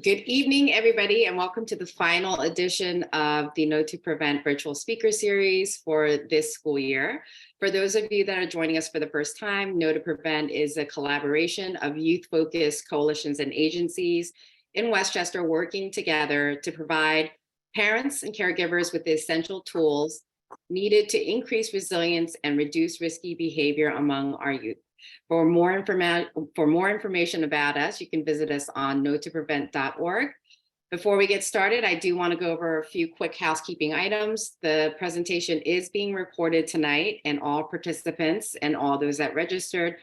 Good evening, everybody, and welcome to the final edition of the Know to Prevent virtual speaker series for this school year. For those of you that are joining us for the first time, Know to Prevent is a collaboration of youth-focused coalitions and agencies in Westchester working together to provide parents and caregivers with the essential tools needed to increase resilience and reduce risky behavior among our youth. For more information about us, you can visit us on knowtoprevent.org. Before we get started, I do want to go over a few quick housekeeping items. The presentation is being recorded tonight, and all participants and all those that registered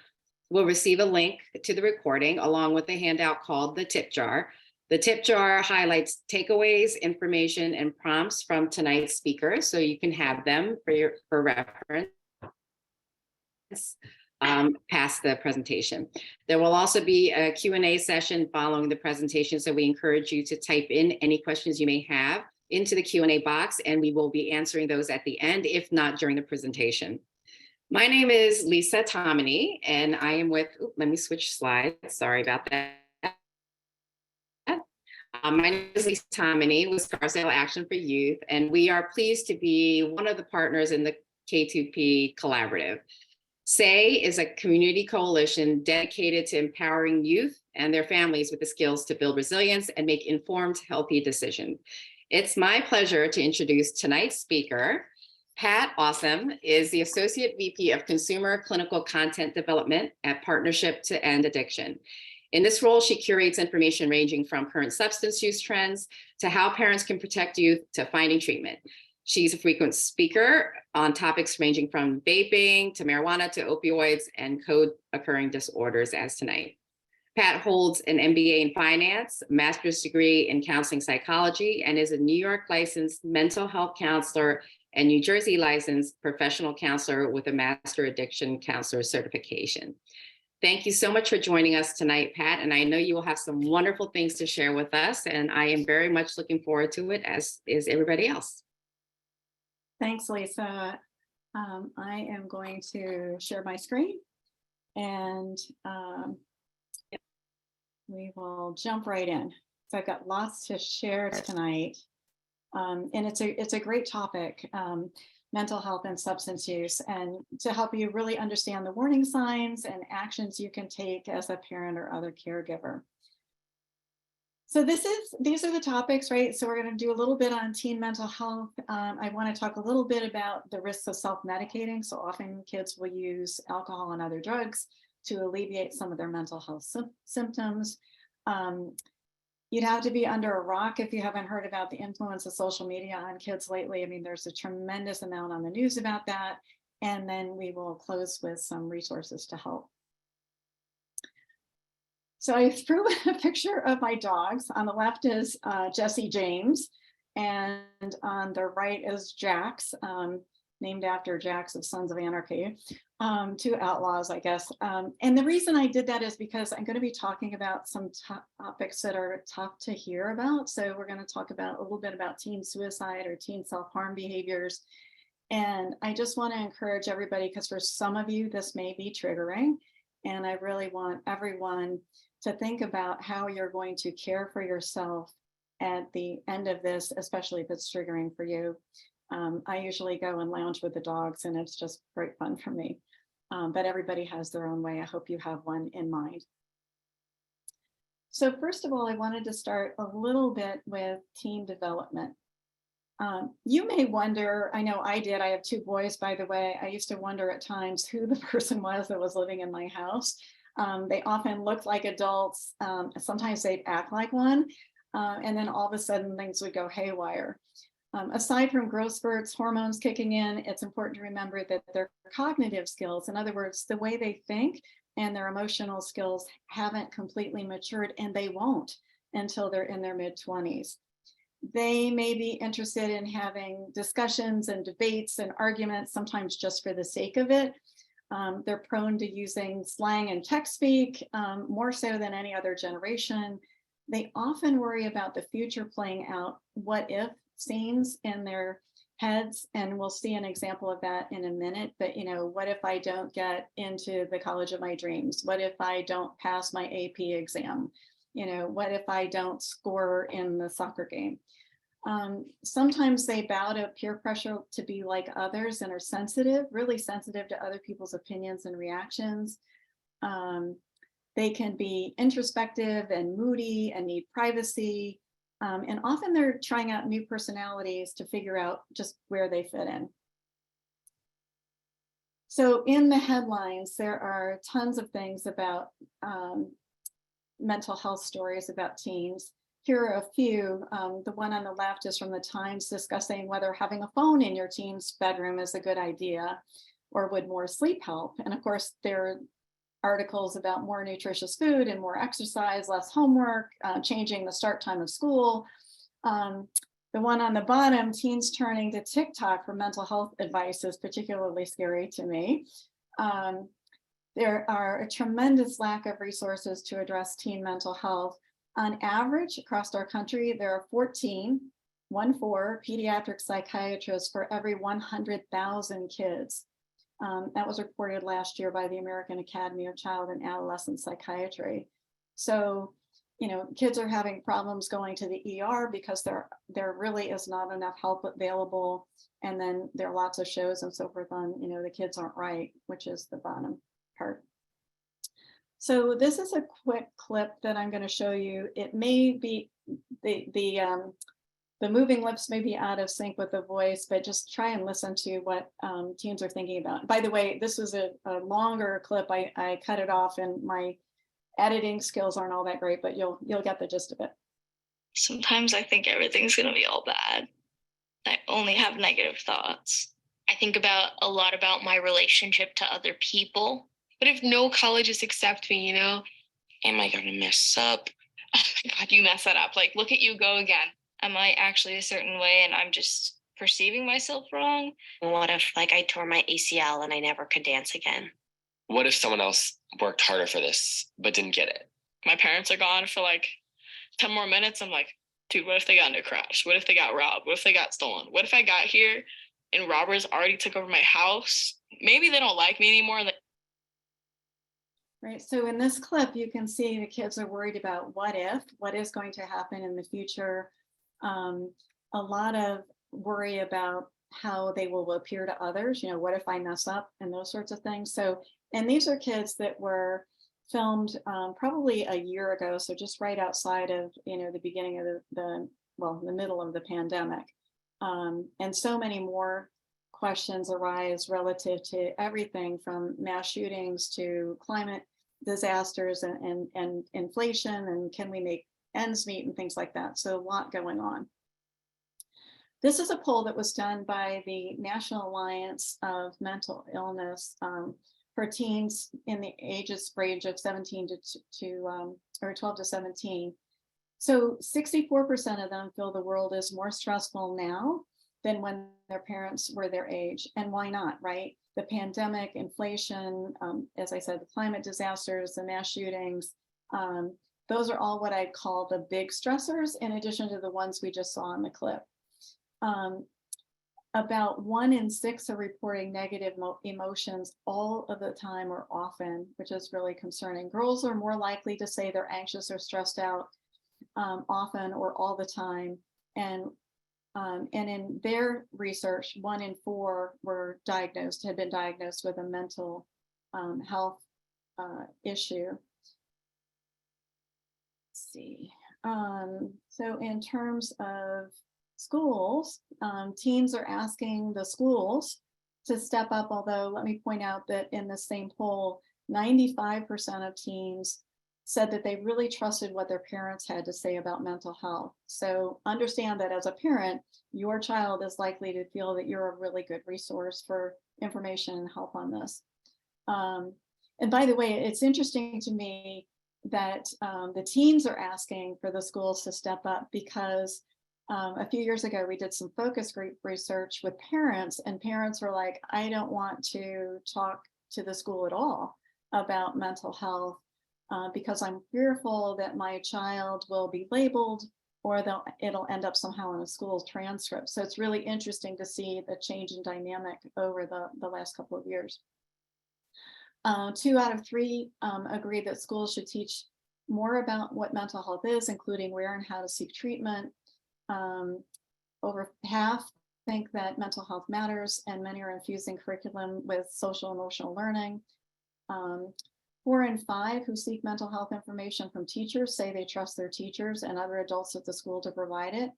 will receive a link to the recording along with a handout called the tip jar. The tip jar highlights takeaways, information, and prompts from tonight's speakers, so you can have them for reference. Past the presentation. There will also be a Q&A session following the presentation, so we encourage you to type in any questions you may have into the Q&A box, and we will be answering those at the end, if not during the presentation. My name is Lisa Tomini, and I am with, let me switch slides, sorry about that. My name is Lisa Tomini with Scarsdale Action for Youth, and we are pleased to be one of the partners in the K2P Collaborative. SAY is a community coalition dedicated to empowering youth and their families with the skills to build resilience and make informed, healthy decisions. It's my pleasure to introduce tonight's speaker. Pat Awesome is the Associate VP of Consumer Clinical Content Development at Partnership to End Addiction. In this role, she curates information ranging from current substance use trends to how parents can protect youth to finding treatment. She's a frequent speaker on topics ranging from vaping to marijuana to opioids and co-occurring disorders as tonight. Pat holds an MBA in finance, master's degree in counseling psychology, and is a New York licensed mental health counselor and New Jersey licensed professional counselor with a master addiction counselor certification. Thank you so much for joining us tonight, Pat, and I know you will have some wonderful things to share with us, and I am very much looking forward to it, as is everybody else. Thanks, Lisa. I am going to share my screen and we will jump right in. So I've got lots to share tonight. And it's a great topic, mental health and substance use, and to help you really understand the warning signs and actions you can take as a parent or other caregiver. So these are the topics, right? So we're going to do a little bit on teen mental health. I want to talk a little bit about the risks of self-medicating. So often kids will use alcohol and other drugs to alleviate some of their mental health symptoms. You'd have to be under a rock if you haven't heard about the influence of social media on kids lately. I mean, there's a tremendous amount on the news about that. And then we will close with some resources to help. So I threw a picture of my dogs. On the left is Jesse James, and on the right is Jax, named after Jax of Sons of Anarchy, two outlaws, I guess. And the reason I did that is because I'm going to be talking about some topics that are tough to hear about. So we're going to talk about a little bit about teen suicide or teen self-harm behaviors. And I just want to encourage everybody, because for some of you, this may be triggering. And I really want everyone to think about how you're going to care for yourself at the end of this, especially if it's triggering for you. I usually go and lounge with the dogs, and it's just great fun for me. But everybody has their own way. I hope you have one in mind. So first of all, I wanted to start a little bit with teen development. You may wonder, I know I did, I have two boys, by the way. I used to wonder at times who the person was that was living in my house. They often looked like adults. Sometimes they'd act like one. And then all of a sudden things would go haywire. Aside from growth spurts, hormones kicking in, it's important to remember that their cognitive skills, in other words, the way they think and their emotional skills haven't completely matured, and they won't until they're in their mid-20s. They may be interested in having discussions and debates and arguments, sometimes just for the sake of it. They're prone to using slang and tech speak, more so than any other generation. They often worry about the future playing out what if scenes in their heads, and we'll see an example of that in a minute. But, you know, what if I don't get into the college of my dreams? What if I don't pass my AP exam? What if I don't score in the soccer game? Sometimes they bow to peer pressure to be like others and are sensitive, really sensitive to other people's opinions and reactions. They can be introspective and moody and need privacy. And often they're trying out new personalities to figure out just where they fit in. So in the headlines, there are tons of things about mental health stories about teens. Here are a few. The one on the left is from the Times discussing whether having a phone in your teen's bedroom is a good idea, or would more sleep help? And of course, there are articles about more nutritious food and more exercise, less homework, changing the start time of school. The one on the bottom, teens turning to TikTok for mental health advice, is particularly scary to me. There are a tremendous lack of resources to address teen mental health. On average, across our country, there are 14 pediatric psychiatrists for every 100,000 kids. That was reported last year by the American Academy of Child and Adolescent Psychiatry. So, kids are having problems going to the ER because there really is not enough help available. And then there are lots of shows and so forth on, the kids aren't right, which is the bottom part. So this is a quick clip that I'm going to show you. It may be the moving lips may be out of sync with the voice, but just try and listen to what teens are thinking about. By the way, this was a longer clip. I cut it off, and my editing skills aren't all that great, but you'll get the gist of it. Sometimes I think everything's going to be all bad. I only have negative thoughts. I think a lot about my relationship to other people. What if no colleges accept me, Am I going to mess up? Oh my God, you mess that up. Like, look at you go again. Am I actually a certain way and I'm just perceiving myself wrong? What if I tore my ACL and I never could dance again? What if someone else worked harder for this but didn't get it? My parents are gone for 10 more minutes. I'm like, dude, what if they got in a crash? What if they got robbed? What if they got stolen? What if I got here and robbers already took over my house? Maybe they don't like me anymore. Right, so in this clip, you can see the kids are worried about what is going to happen in the future. A lot of worry about how they will appear to others, what if I mess up, and those sorts of things. So, and these are kids that were filmed probably a year ago, so just right outside of, the beginning of the middle of the pandemic. And so many more questions arise relative to everything from mass shootings to climate disasters and inflation, and can we make ends meet and things like that. So a lot going on. This is a poll that was done by the National Alliance of Mental Illness for teens in the range of 17 or 12 to 17. So 64% of them feel the world is more stressful now than when their parents were their age. And why not, right? The pandemic, inflation, as I said, the climate disasters, the mass shootings, those are all what I call the big stressors, in addition to the ones we just saw in the clip. About 1 in 6 are reporting negative emotions all of the time or often, which is really concerning. Girls are more likely to say they're anxious or stressed out often or all the time. And in their research, 1 in 4 had been diagnosed with a mental health issue. Let's see. So in terms of schools, teens are asking the schools to step up, although let me point out that in the same poll, 95% of teens said that they really trusted what their parents had to say about mental health. So understand that as a parent, your child is likely to feel that you're a really good resource for information and help on this. And by the way, it's interesting to me that the teens are asking for the schools to step up, because a few years ago, we did some focus group research with parents, and parents were like, I don't want to talk to the school at all about mental health because I'm fearful that my child will be labeled or it'll end up somehow in a school's transcript. So it's really interesting to see the change in dynamic over the last couple of years. 2 out of 3 agree that schools should teach more about what mental health is, including where and how to seek treatment. Over half think that mental health matters, and many are infusing curriculum with social emotional learning. 4 in 5 who seek mental health information from teachers say they trust their teachers and other adults at the school to provide it.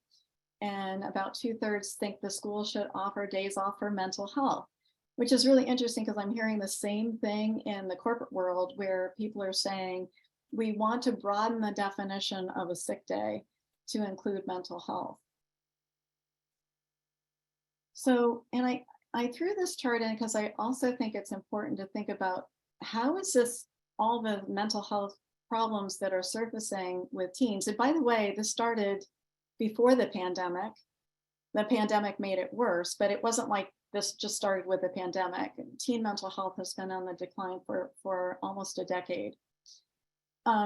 And about 2/3 think the school should offer days off for mental health, which is really interesting because I'm hearing the same thing in the corporate world where people are saying, we want to broaden the definition of a sick day to include mental health. So, and I threw this chart in because I also think it's important to think about how is this, all the mental health problems that are surfacing with teens. And by the way, this started before the pandemic. The pandemic made it worse, but it wasn't like this just started with the pandemic. Teen mental health has been on the decline for almost a decade.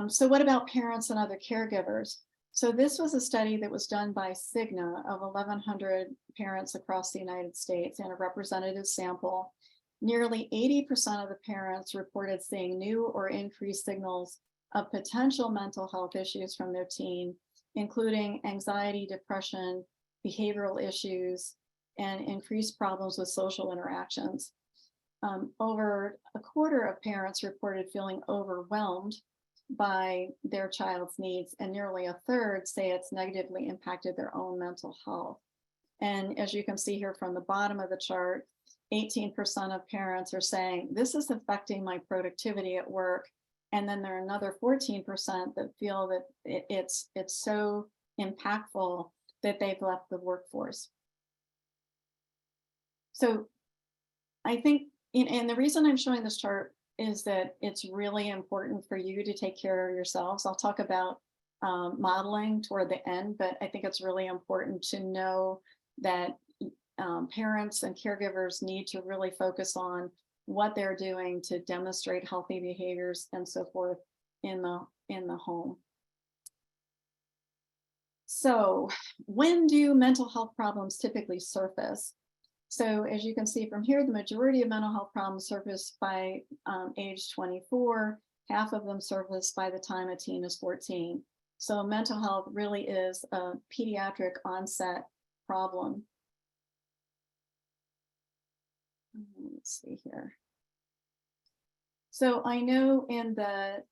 So what about parents and other caregivers? So this was a study that was done by Cigna of 1,100 parents across the United States and a representative sample. Nearly 80% of the parents reported seeing new or increased signals of potential mental health issues from their teen, including anxiety, depression, behavioral issues, and increased problems with social interactions. Over a quarter of parents reported feeling overwhelmed by their child's needs, and nearly a third say it's negatively impacted their own mental health. And as you can see here from the bottom of the chart, 18% of parents are saying, this is affecting my productivity at work. And then there are another 14% that feel that it's so impactful that they've left the workforce. So I think, and the reason I'm showing this chart is that it's really important for you to take care of yourselves. I'll talk about modeling toward the end, but I think it's really important to know that parents and caregivers need to really focus on what they're doing to demonstrate healthy behaviors and so forth in the home. So when do mental health problems typically surface? So as you can see from here, the majority of mental health problems surface by age 24. Half of them surface by the time a teen is 14. So mental health really is a pediatric onset problem. Let's see here. So I know in the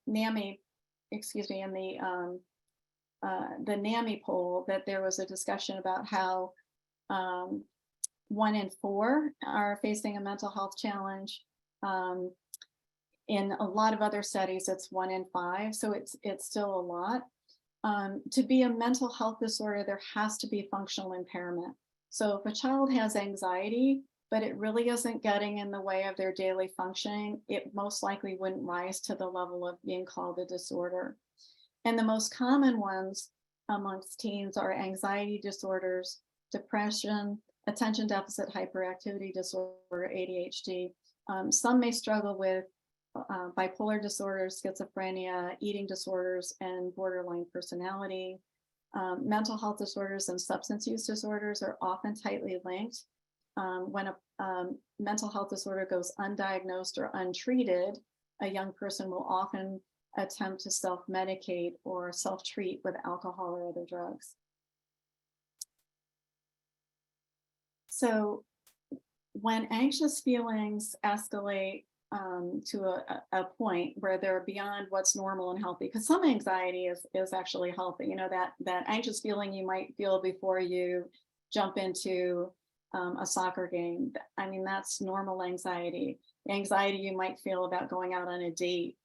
NAMI, in the NAMI poll that there was a discussion about how 1 in 4 are facing a mental health challenge. In a lot of other studies, it's 1 in 5, so it's still a lot. To be a mental health disorder, there has to be functional impairment. So if a child has anxiety, but it really isn't getting in the way of their daily functioning, it most likely wouldn't rise to the level of being called a disorder. And the most common ones amongst teens are anxiety disorders, depression, attention deficit hyperactivity disorder, ADHD. Some may struggle with bipolar disorders, schizophrenia, eating disorders, and borderline personality. Mental health disorders and substance use disorders are often tightly linked. When a mental health disorder goes undiagnosed or untreated, a young person will often attempt to self-medicate or self-treat with alcohol or other drugs. So when anxious feelings escalate to a point where they're beyond what's normal and healthy, because some anxiety is actually healthy, you know, that anxious feeling you might feel before you jump into a soccer game. I mean, that's normal anxiety. The anxiety you might feel about going out on a date,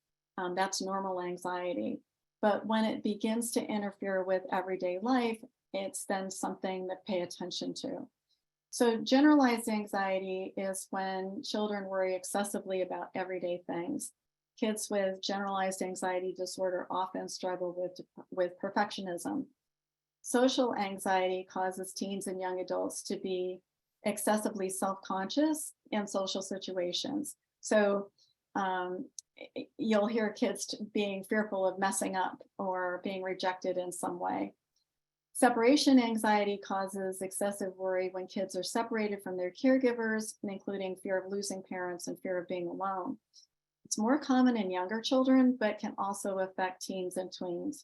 that's normal anxiety. But when it begins to interfere with everyday life, it's then something to pay attention to. So generalized anxiety is when children worry excessively about everyday things. Kids with generalized anxiety disorder often struggle with perfectionism. Social anxiety causes teens and young adults to be excessively self-conscious in social situations. So you'll hear kids being fearful of messing up or being rejected in some way. Separation anxiety causes excessive worry when kids are separated from their caregivers, including fear of losing parents and fear of being alone. It's more common in younger children, but can also affect teens and tweens.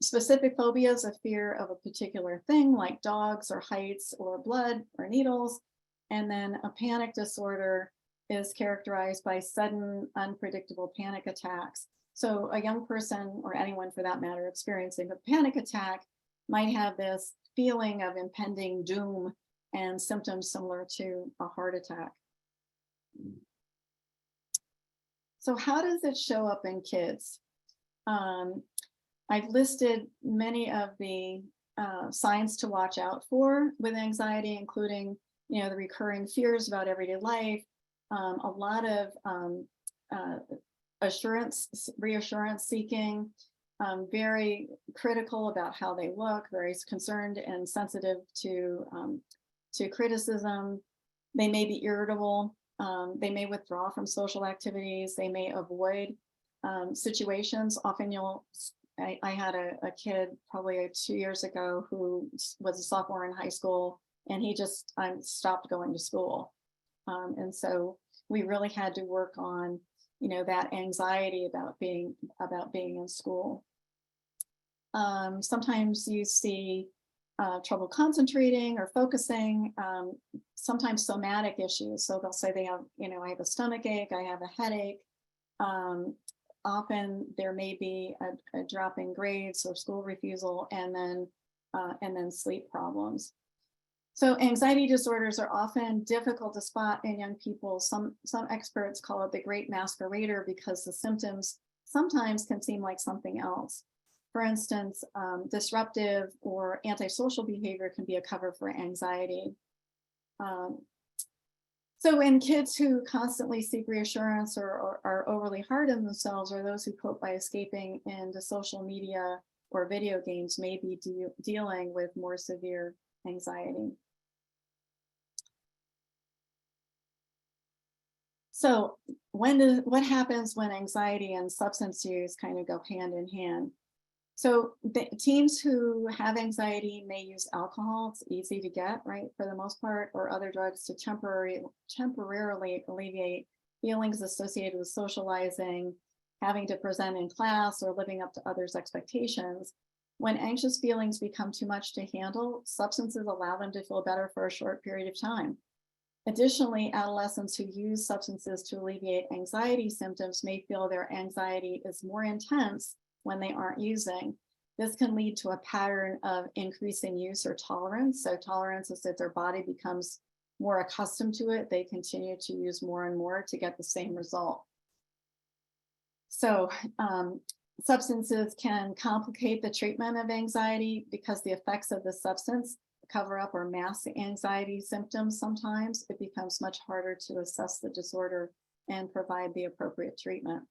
Specific phobias, a fear of a particular thing like dogs or heights or blood or needles. And then a panic disorder is characterized by sudden, unpredictable panic attacks. So a young person, or anyone for that matter, experiencing a panic attack might have this feeling of impending doom and symptoms similar to a heart attack. So how does it show up in kids? I've listed many of the signs to watch out for with anxiety, including, the recurring fears about everyday life, a lot of reassurance seeking, very critical about how they look, very concerned and sensitive to criticism. They may be irritable. They may withdraw from social activities. They may avoid situations. Often I had a kid probably 2 years ago who was a sophomore in high school, and he just stopped going to school. And so we really had to work on, that anxiety about being in school. Sometimes you see trouble concentrating or focusing, sometimes somatic issues. So they'll say they have, I have a stomach ache, I have a headache. Often there may be a drop in grades or school refusal, and then sleep problems. So anxiety disorders are often difficult to spot in young people. Some experts call it the great masquerader because the symptoms sometimes can seem like something else. For instance, disruptive or antisocial behavior can be a cover for anxiety. So in kids who constantly seek reassurance or are overly hard on themselves, or those who cope by escaping into social media or video games, may be dealing with more severe anxiety. So what happens when anxiety and substance use kind of go hand in hand? So the teens who have anxiety may use alcohol. It's easy to get, right, for the most part, or other drugs to temporarily alleviate feelings associated with socializing, having to present in class, or living up to others' expectations. When anxious feelings become too much to handle, substances allow them to feel better for a short period of time. Additionally, adolescents who use substances to alleviate anxiety symptoms may feel their anxiety is more intense when they aren't using. This can lead to a pattern of increasing use or tolerance. So tolerance is that their body becomes more accustomed to it. They continue to use more and more to get the same result. So substances can complicate the treatment of anxiety because the effects of the substance cover up or mask the anxiety symptoms. Sometimes it becomes much harder to assess the disorder and provide the appropriate treatment.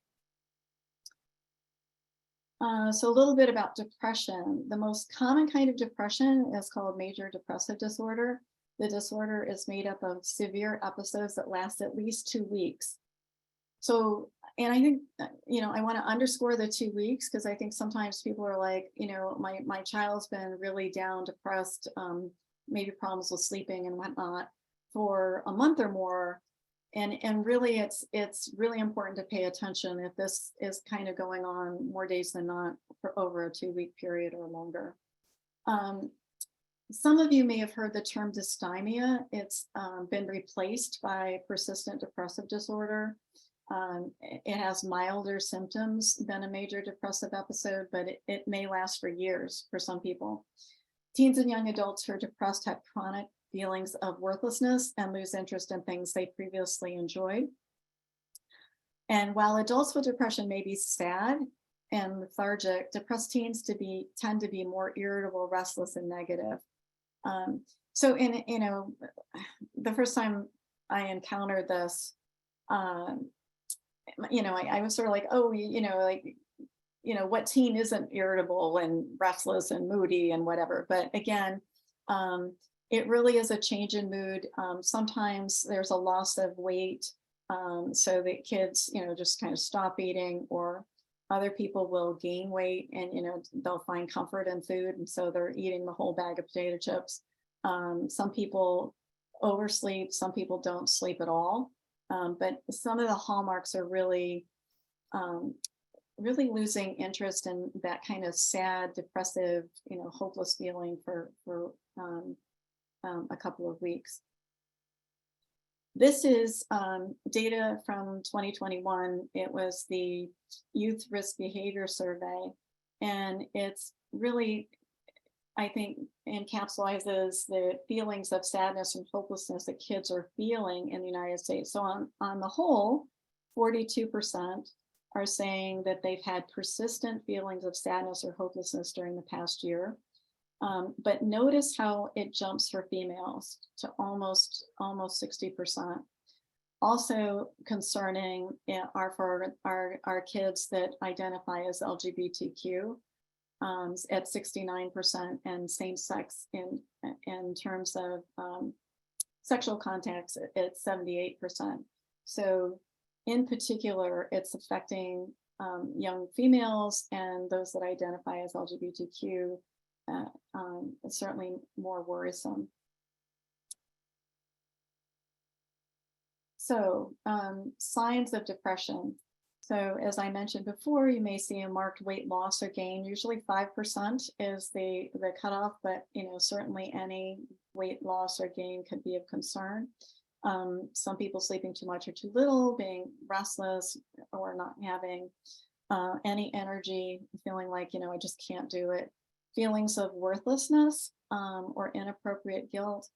So a little bit about depression. The most common kind of depression is called major depressive disorder. The disorder is made up of severe episodes that last at least 2 weeks. So, and I think, I want to underscore the 2 weeks, because I think sometimes people are like, my child's been really down, depressed, maybe problems with sleeping and whatnot for a month or more. And really, it's really important to pay attention if this is kind of going on more days than not for over a 2-week period or longer. Some of you may have heard the term dysthymia. It's been replaced by persistent depressive disorder. It has milder symptoms than a major depressive episode, but it may last for years for some people. Teens and young adults who are depressed have chronic feelings of worthlessness and lose interest in things they previously enjoyed. And while adults with depression may be sad and lethargic, depressed teens tend to be more irritable, restless, and negative. So the first time I encountered this, I was sort of like, oh, what teen isn't irritable and restless and moody and whatever. But again, it really is a change in mood. Sometimes there's a loss of weight, so that kids, just kind of stop eating, or other people will gain weight and, they'll find comfort in food. And so they're eating the whole bag of potato chips. Some people oversleep, some people don't sleep at all. But some of the hallmarks are really, really losing interest in that kind of sad, depressive, hopeless feeling for a couple of weeks. This is data from 2021. It was the Youth Risk Behavior Survey, and it's really, I think, encapsulates the feelings of sadness and hopelessness that kids are feeling in the United States. So on the whole, 42% are saying that they've had persistent feelings of sadness or hopelessness during the past year. But notice how it jumps for females to almost 60%. Also concerning are for our kids that identify as LGBTQ at 69%, and same sex in terms of sexual contacts at 78%. So in particular, it's affecting young females and those that identify as LGBTQ. It's certainly more worrisome. So signs of depression. So as I mentioned before, you may see a marked weight loss or gain. Usually 5% is the cutoff, but certainly any weight loss or gain could be of concern. Some people sleeping too much or too little, being restless, or not having any energy, feeling like, I just can't do it. Feelings of worthlessness or inappropriate guilt,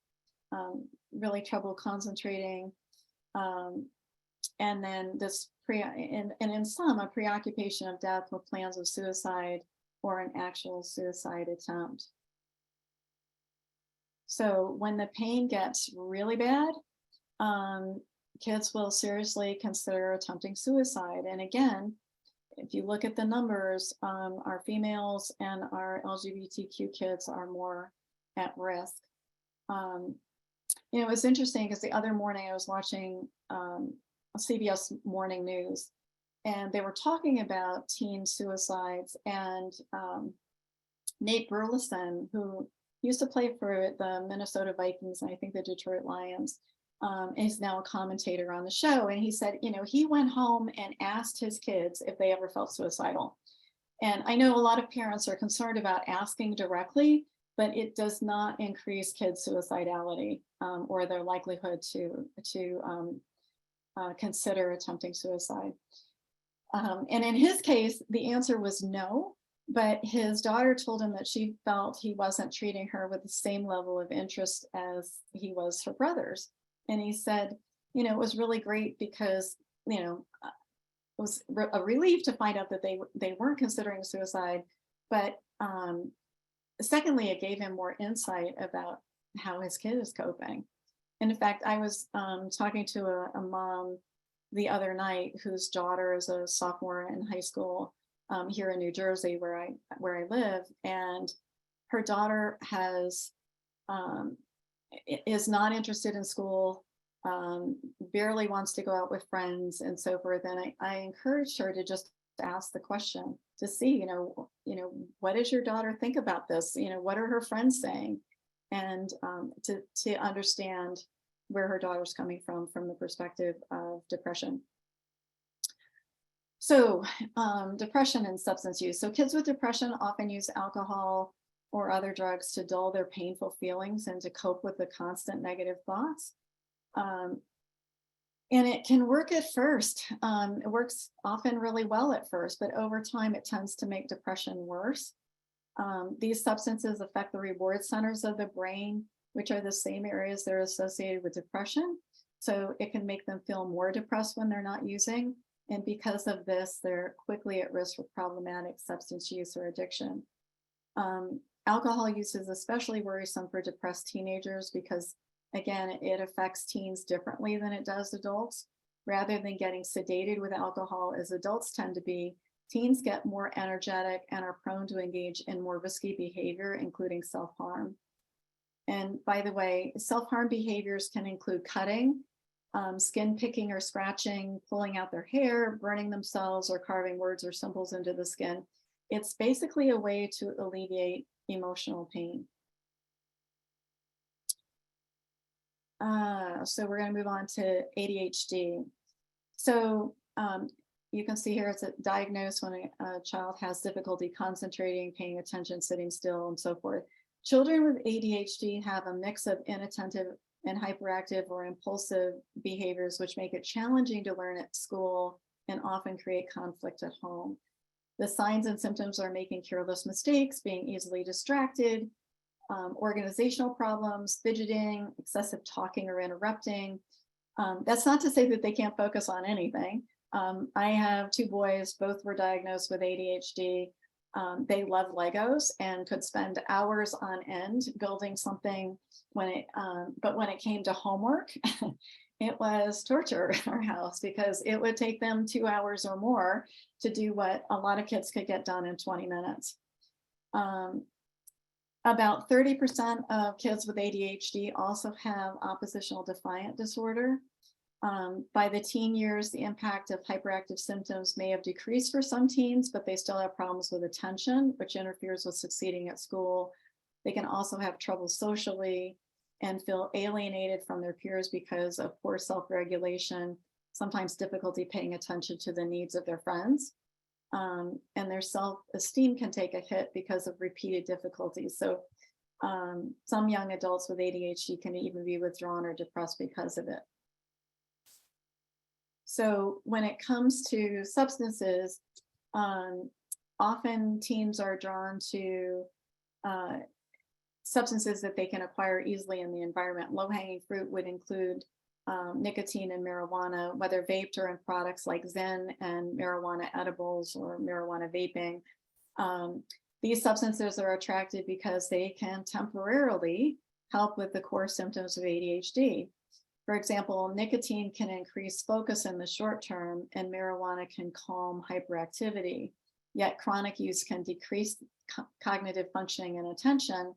really trouble concentrating, and then this and in some, a preoccupation of death with plans of suicide or an actual suicide attempt. So when the pain gets really bad, kids will seriously consider attempting suicide. And again, if you look at the numbers, our females and our LGBTQ kids are more at risk. It was interesting because the other morning I was watching CBS Morning News, and they were talking about teen suicides, and Nate Burleson, who used to play for the Minnesota Vikings and I think the Detroit Lions, is now a commentator on the show. And he said, he went home and asked his kids if they ever felt suicidal. And I know a lot of parents are concerned about asking directly, but it does not increase kids' suicidality or their likelihood to consider attempting suicide. And in his case, the answer was no, but his daughter told him that she felt he wasn't treating her with the same level of interest as he was her brothers. And he said, it was really great because, it was a relief to find out that they weren't considering suicide. But secondly, it gave him more insight about how his kid is coping. And in fact, I was talking to a mom the other night whose daughter is a sophomore in high school here in New Jersey, where I live, and her daughter is not interested in school, barely wants to go out with friends and so forth. And I encouraged her to just ask the question to see, what does your daughter think about this? What are her friends saying? And to understand where her daughter's coming from the perspective of depression. So depression and substance use. So kids with depression often use alcohol or other drugs to dull their painful feelings and to cope with the constant negative thoughts. And it can work at first. It works often really well at first, but over time it tends to make depression worse. These substances affect the reward centers of the brain, which are the same areas that are associated with depression. So it can make them feel more depressed when they're not using. And because of this, they're quickly at risk for problematic substance use or addiction. Alcohol use is especially worrisome for depressed teenagers because, again, it affects teens differently than it does adults. Rather than getting sedated with alcohol, as adults tend to be, teens get more energetic and are prone to engage in more risky behavior, including self-harm. And by the way, self-harm behaviors can include cutting, skin picking or scratching, pulling out their hair, burning themselves, or carving words or symbols into the skin. It's basically a way to alleviate emotional pain. So we're going to move on to ADHD. So you can see here it's diagnosed when a child has difficulty concentrating, paying attention, sitting still, and so forth. Children with ADHD have a mix of inattentive and hyperactive or impulsive behaviors, which make it challenging to learn at school and often create conflict at home. The signs and symptoms are making careless mistakes, being easily distracted, organizational problems, fidgeting, excessive talking or interrupting. That's not to say that they can't focus on anything. I have two boys, both were diagnosed with ADHD. They love Legos and could spend hours on end building something but when it came to homework, it was torture in our house because it would take them 2 hours or more to do what a lot of kids could get done in 20 minutes. About 30% of kids with ADHD also have oppositional defiant disorder. By the teen years, the impact of hyperactive symptoms may have decreased for some teens, but they still have problems with attention, which interferes with succeeding at school. They can also have trouble socially and feel alienated from their peers because of poor self-regulation, sometimes difficulty paying attention to the needs of their friends. And their self-esteem can take a hit because of repeated difficulties. So some young adults with ADHD can even be withdrawn or depressed because of it. So when it comes to substances, often teens are drawn to substances that they can acquire easily in the environment. Low-hanging fruit would include nicotine and marijuana, whether vaped or in products like Zen and marijuana edibles or marijuana vaping. These substances are attractive because they can temporarily help with the core symptoms of ADHD. For example, nicotine can increase focus in the short term, and marijuana can calm hyperactivity. Yet chronic use can decrease cognitive functioning and attention.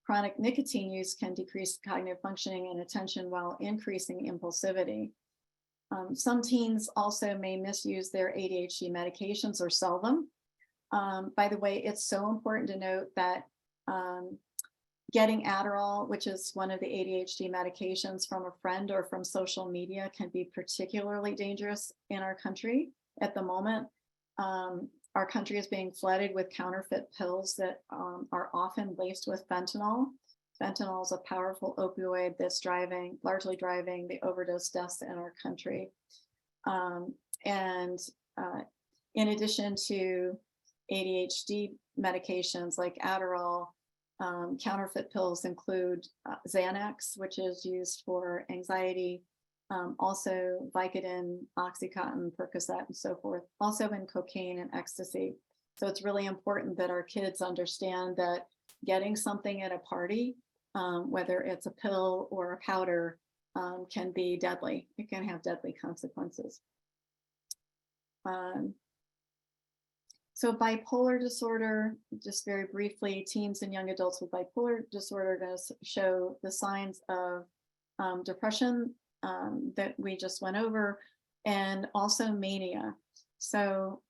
Chronic nicotine use can decrease cognitive functioning and attention while increasing impulsivity. Some teens also may misuse their ADHD medications or sell them. By the way, it's so important to note that getting Adderall, which is one of the ADHD medications, from a friend or from social media can be particularly dangerous in our country at the moment. Our country is being flooded with counterfeit pills that are often laced with fentanyl. Fentanyl is a powerful opioid that's largely driving the overdose deaths in our country. In addition to ADHD medications like Adderall, counterfeit pills include Xanax, which is used for anxiety, also Vicodin, Oxycontin, Percocet, and so forth, also in cocaine and ecstasy. So it's really important that our kids understand that getting something at a party, whether it's a pill or a powder, can be deadly. It can have deadly consequences. So bipolar disorder, just very briefly, teens and young adults with bipolar disorder are going to show the signs of depression that we just went over, and also mania. So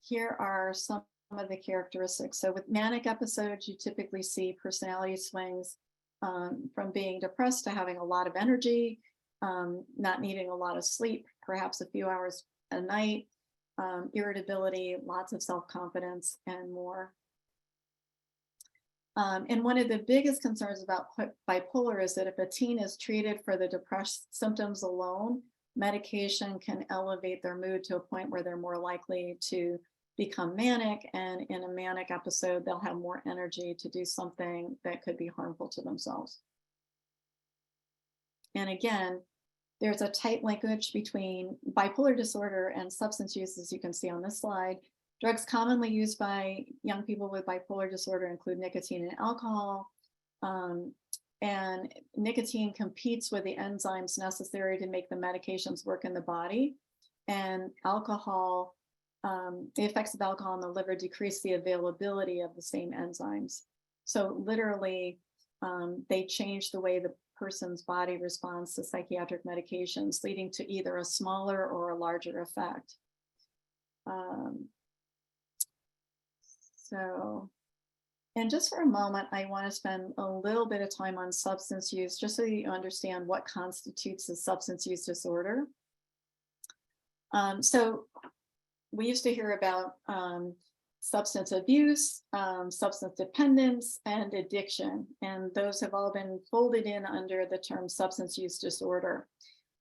here are some of the characteristics. So with manic episodes, you typically see personality swings from being depressed to having a lot of energy, not needing a lot of sleep, perhaps a few hours a night, irritability, lots of self-confidence, and more. And one of the biggest concerns about bipolar is that if a teen is treated for the depressed symptoms alone, medication can elevate their mood to a point where they're more likely to become manic, and in a manic episode, they'll have more energy to do something that could be harmful to themselves. And again, there's a tight linkage between bipolar disorder and substance use, as you can see on this slide. Drugs commonly used by young people with bipolar disorder include nicotine and alcohol. And nicotine competes with the enzymes necessary to make the medications work in the body. And alcohol, the effects of alcohol in the liver decrease the availability of the same enzymes. So literally, they change the way the person's body responds to psychiatric medications, leading to either a smaller or a larger effect. So And just for a moment, I want to spend a little bit of time on substance use, just so you understand what constitutes a substance use disorder. So we used to hear about substance abuse, substance dependence, and addiction, and those have all been folded in under the term substance use disorder.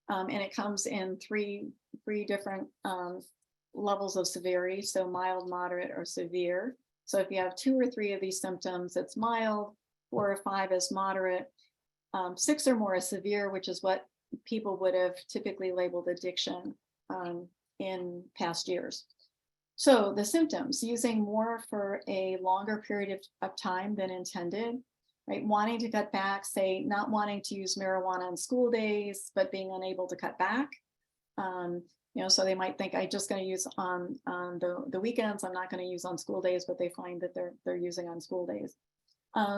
And it comes in three different levels of severity, so mild, moderate, or severe. So if you have 2 or 3 of these symptoms, it's mild, 4 or 5 is moderate, 6 or more is severe, which is what people would have typically labeled addiction in past years. So the symptoms: using more for a longer period of time than intended, right? Wanting to cut back, say not wanting to use marijuana on school days, but being unable to cut back. So they might think, I'm just going to use on the weekends. I'm not going to use on school days, but they find that they're using on school days.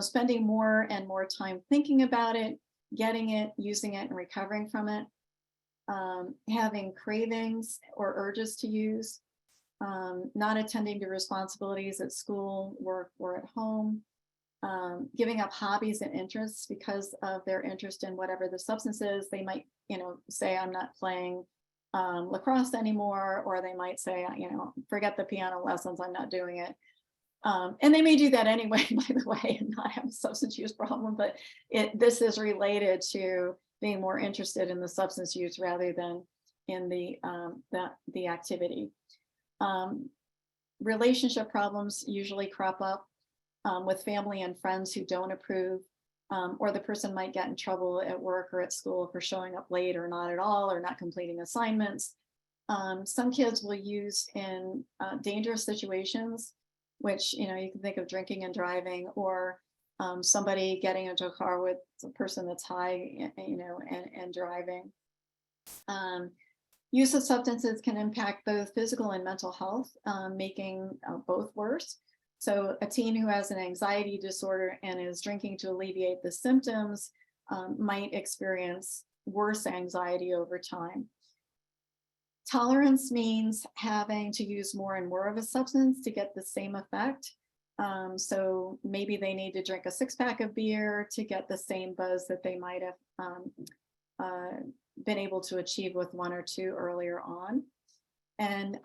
Spending more and more time thinking about it, getting it, using it, and recovering from it. Having cravings or urges to use. Not attending to responsibilities at school, work, or at home. Giving up hobbies and interests because of their interest in whatever the substance is. They might, say, I'm not playing lacrosse anymore, or they might say, forget the piano lessons, I'm not doing it. And they may do that anyway, by the way, and not have a substance use problem, but this is related to being more interested in the substance use rather than in the activity. Relationship problems usually crop up with family and friends who don't approve, or the person might get in trouble at work or at school for showing up late or not at all, or not completing assignments. Some kids will use in dangerous situations, which you can think of drinking and driving, or somebody getting into a car with a person that's high, and driving. Use of substances can impact both physical and mental health, making both worse. So a teen who has an anxiety disorder and is drinking to alleviate the symptoms might experience worse anxiety over time. Tolerance means having to use more and more of a substance to get the same effect. So maybe they need to drink a 6-pack of beer to get the same buzz that they might have been able to achieve with 1 or 2 earlier on. And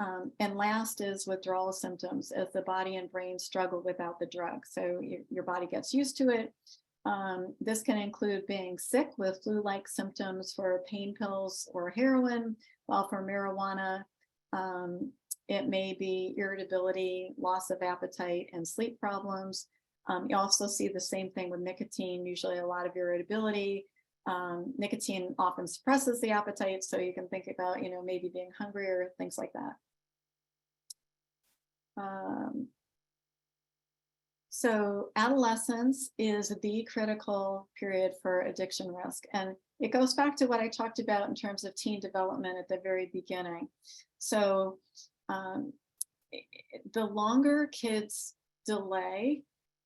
last is withdrawal symptoms, as the body and brain struggle without the drug. So your body gets used to it. This can include being sick with flu-like symptoms for pain pills or heroin, while for marijuana, it may be irritability, loss of appetite, and sleep problems. You also see the same thing with nicotine, usually a lot of irritability. Nicotine often suppresses the appetite, so you can think about, maybe being hungry or things like that. So adolescence is the critical period for addiction risk. And it goes back to what I talked about in terms of teen development at the very beginning. So the longer kids delay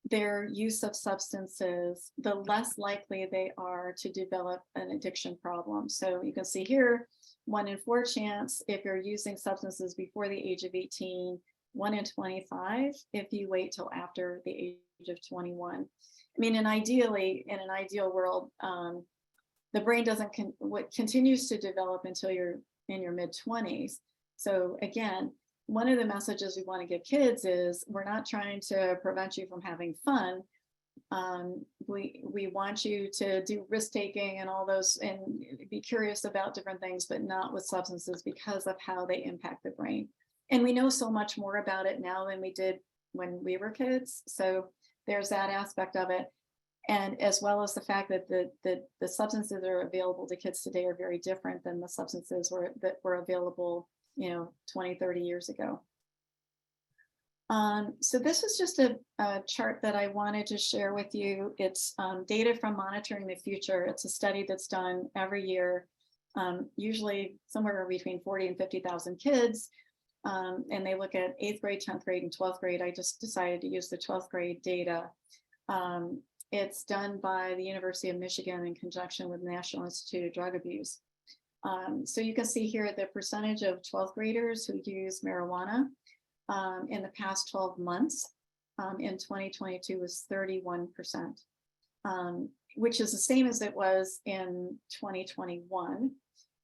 their use of substances, the less likely they are to develop an addiction problem. So you can see here, 1 in 4 chance if you're using substances before the age of 18, 1 in 25 if you wait till after the age of 21. I mean, in an ideal world, the brain continues to develop until you're in your mid-20s. So again, one of the messages we want to give kids is we're not trying to prevent you from having fun. We want you to do risk taking and all those, and be curious about different things, but not with substances because of how they impact the brain. And we know so much more about it now than we did when we were kids. So there's that aspect of it. And as well as the fact that the substances that are available to kids today are very different than the substances that were available 20, 30 years ago. So this is just a chart that I wanted to share with you. It's data from Monitoring the Future. It's a study that's done every year, usually somewhere between 40 and 50,000 kids. And they look at 8th grade, 10th grade, and 12th grade. I just decided to use the 12th grade data. It's done by the University of Michigan in conjunction with National Institute of Drug Abuse. So you can see here the percentage of 12th graders who use marijuana in the past 12 months. in 2022 was 31%, which is the same as it was in 2021.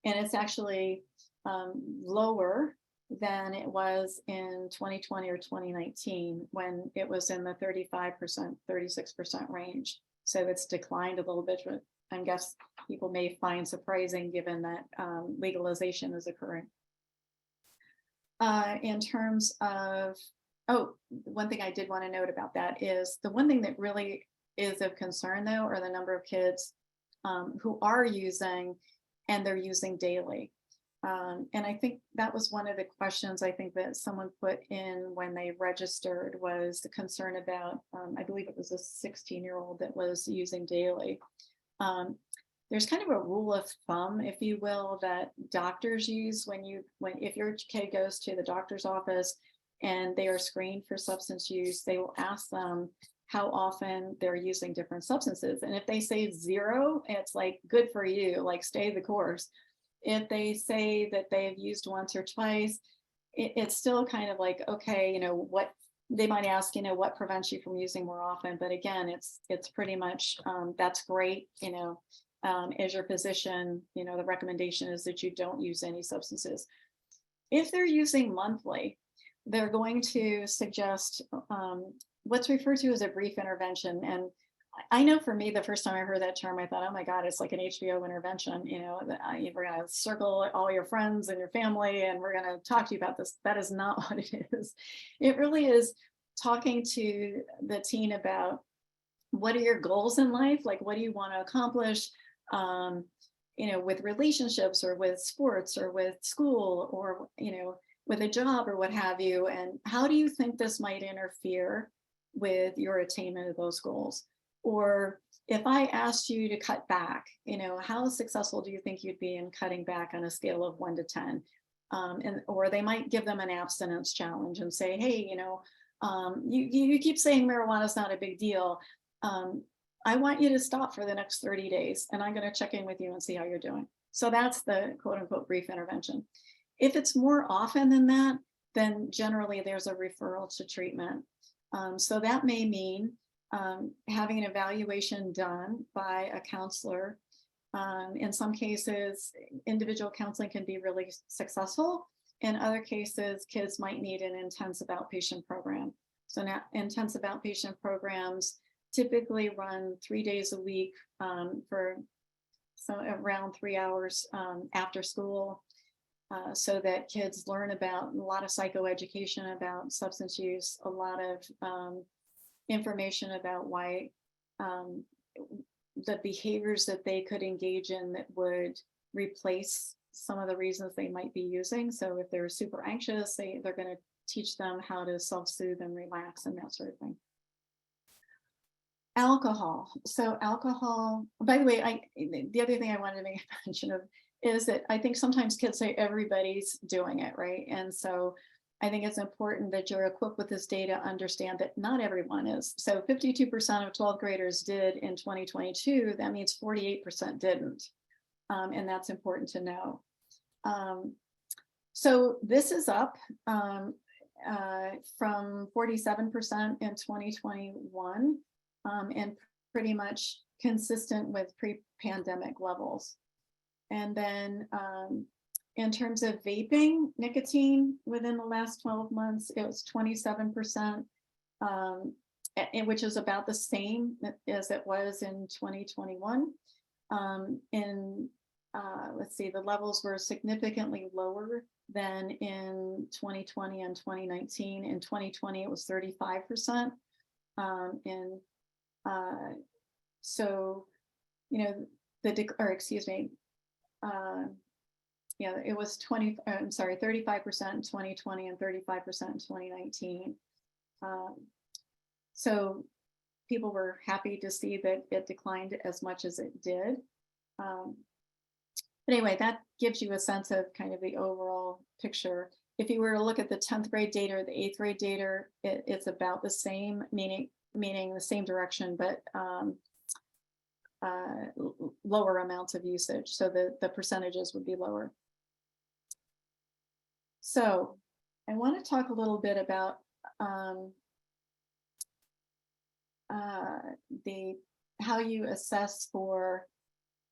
And it's actually lower than it was in 2020 or 2019 when it was in the 35%, 36% range. So it's declined a little bit, but I guess people may find surprising given that legalization is occurring. In terms of, oh, one thing I did want to note about that is the one thing that really is of concern though, are the number of kids who are using and they're using daily. And I think that was one of the questions I think that someone put in when they registered was the concern about, I believe it was a 16-year-old that was using daily. There's kind of a rule of thumb, if you will, that doctors use if your kid goes to the doctor's office and they are screened for substance use, they will ask them how often they're using different substances. And if they say 0, it's like, good for you, like stay the course. If they say that they've used once or twice, it's still kind of like, okay, what they might ask, what prevents you from using more often? But again, it's pretty much, that's great, as your physician, the recommendation is that you don't use any substances. If they're using monthly, they're going to suggest what's referred to as a brief intervention. And I know for me, the first time I heard that term, I thought, oh my God, it's like an HBO intervention. We're going to circle all your friends and your family, and we're going to talk to you about this. That is not what it is. It really is talking to the teen about what are your goals in life? Like, what do you want to accomplish? With relationships or with sports or with school or, with a job or what have you. And how do you think this might interfere with your attainment of those goals? Or if I asked you to cut back, how successful do you think you'd be in cutting back on a scale of 1 to 10? Or they might give them an abstinence challenge and say, hey, you keep saying marijuana is not a big deal. I want you to stop for the next 30 days and I'm going to check in with you and see how you're doing. So that's the quote unquote brief intervention. If it's more often than that, then generally there's a referral to treatment. So that may mean having an evaluation done by a counselor. In some cases, individual counseling can be really successful. In other cases, kids might need an intensive outpatient program. So now intensive outpatient programs typically run 3 days a week for around 3 hours after school, so that kids learn about a lot of psychoeducation about substance use, a lot of information about why the behaviors that they could engage in that would replace some of the reasons they might be using. So if they're super anxious, they're going to teach them how to self-soothe and relax and that sort of thing. Alcohol. So alcohol, by the way, the other thing I wanted to make mention of is that I think sometimes kids say everybody's doing it, right? And so I think it's important that you're equipped with this data, understand that not everyone is. So 52% of 12th graders did in 2022. That means 48% didn't. And that's important to know. So this is up from 47% in 2021 and pretty much consistent with pre-pandemic levels. And then in terms of vaping nicotine within the last 12 months, it was 27%, which is about the same as it was in 2021. Let's see, the levels were significantly lower than in 2020 and 2019. In 2020, it was 35%. So, it was 35% in 2020 and 35% in 2019. So people were happy to see that it declined as much as it did. But anyway, that gives you a sense of kind of the overall picture. If you were to look at the 10th grade data or the 8th grade data, it's about the same, meaning the same direction, but lower amounts of usage. So the percentages would be lower. So I want to talk a little bit about the how you assess for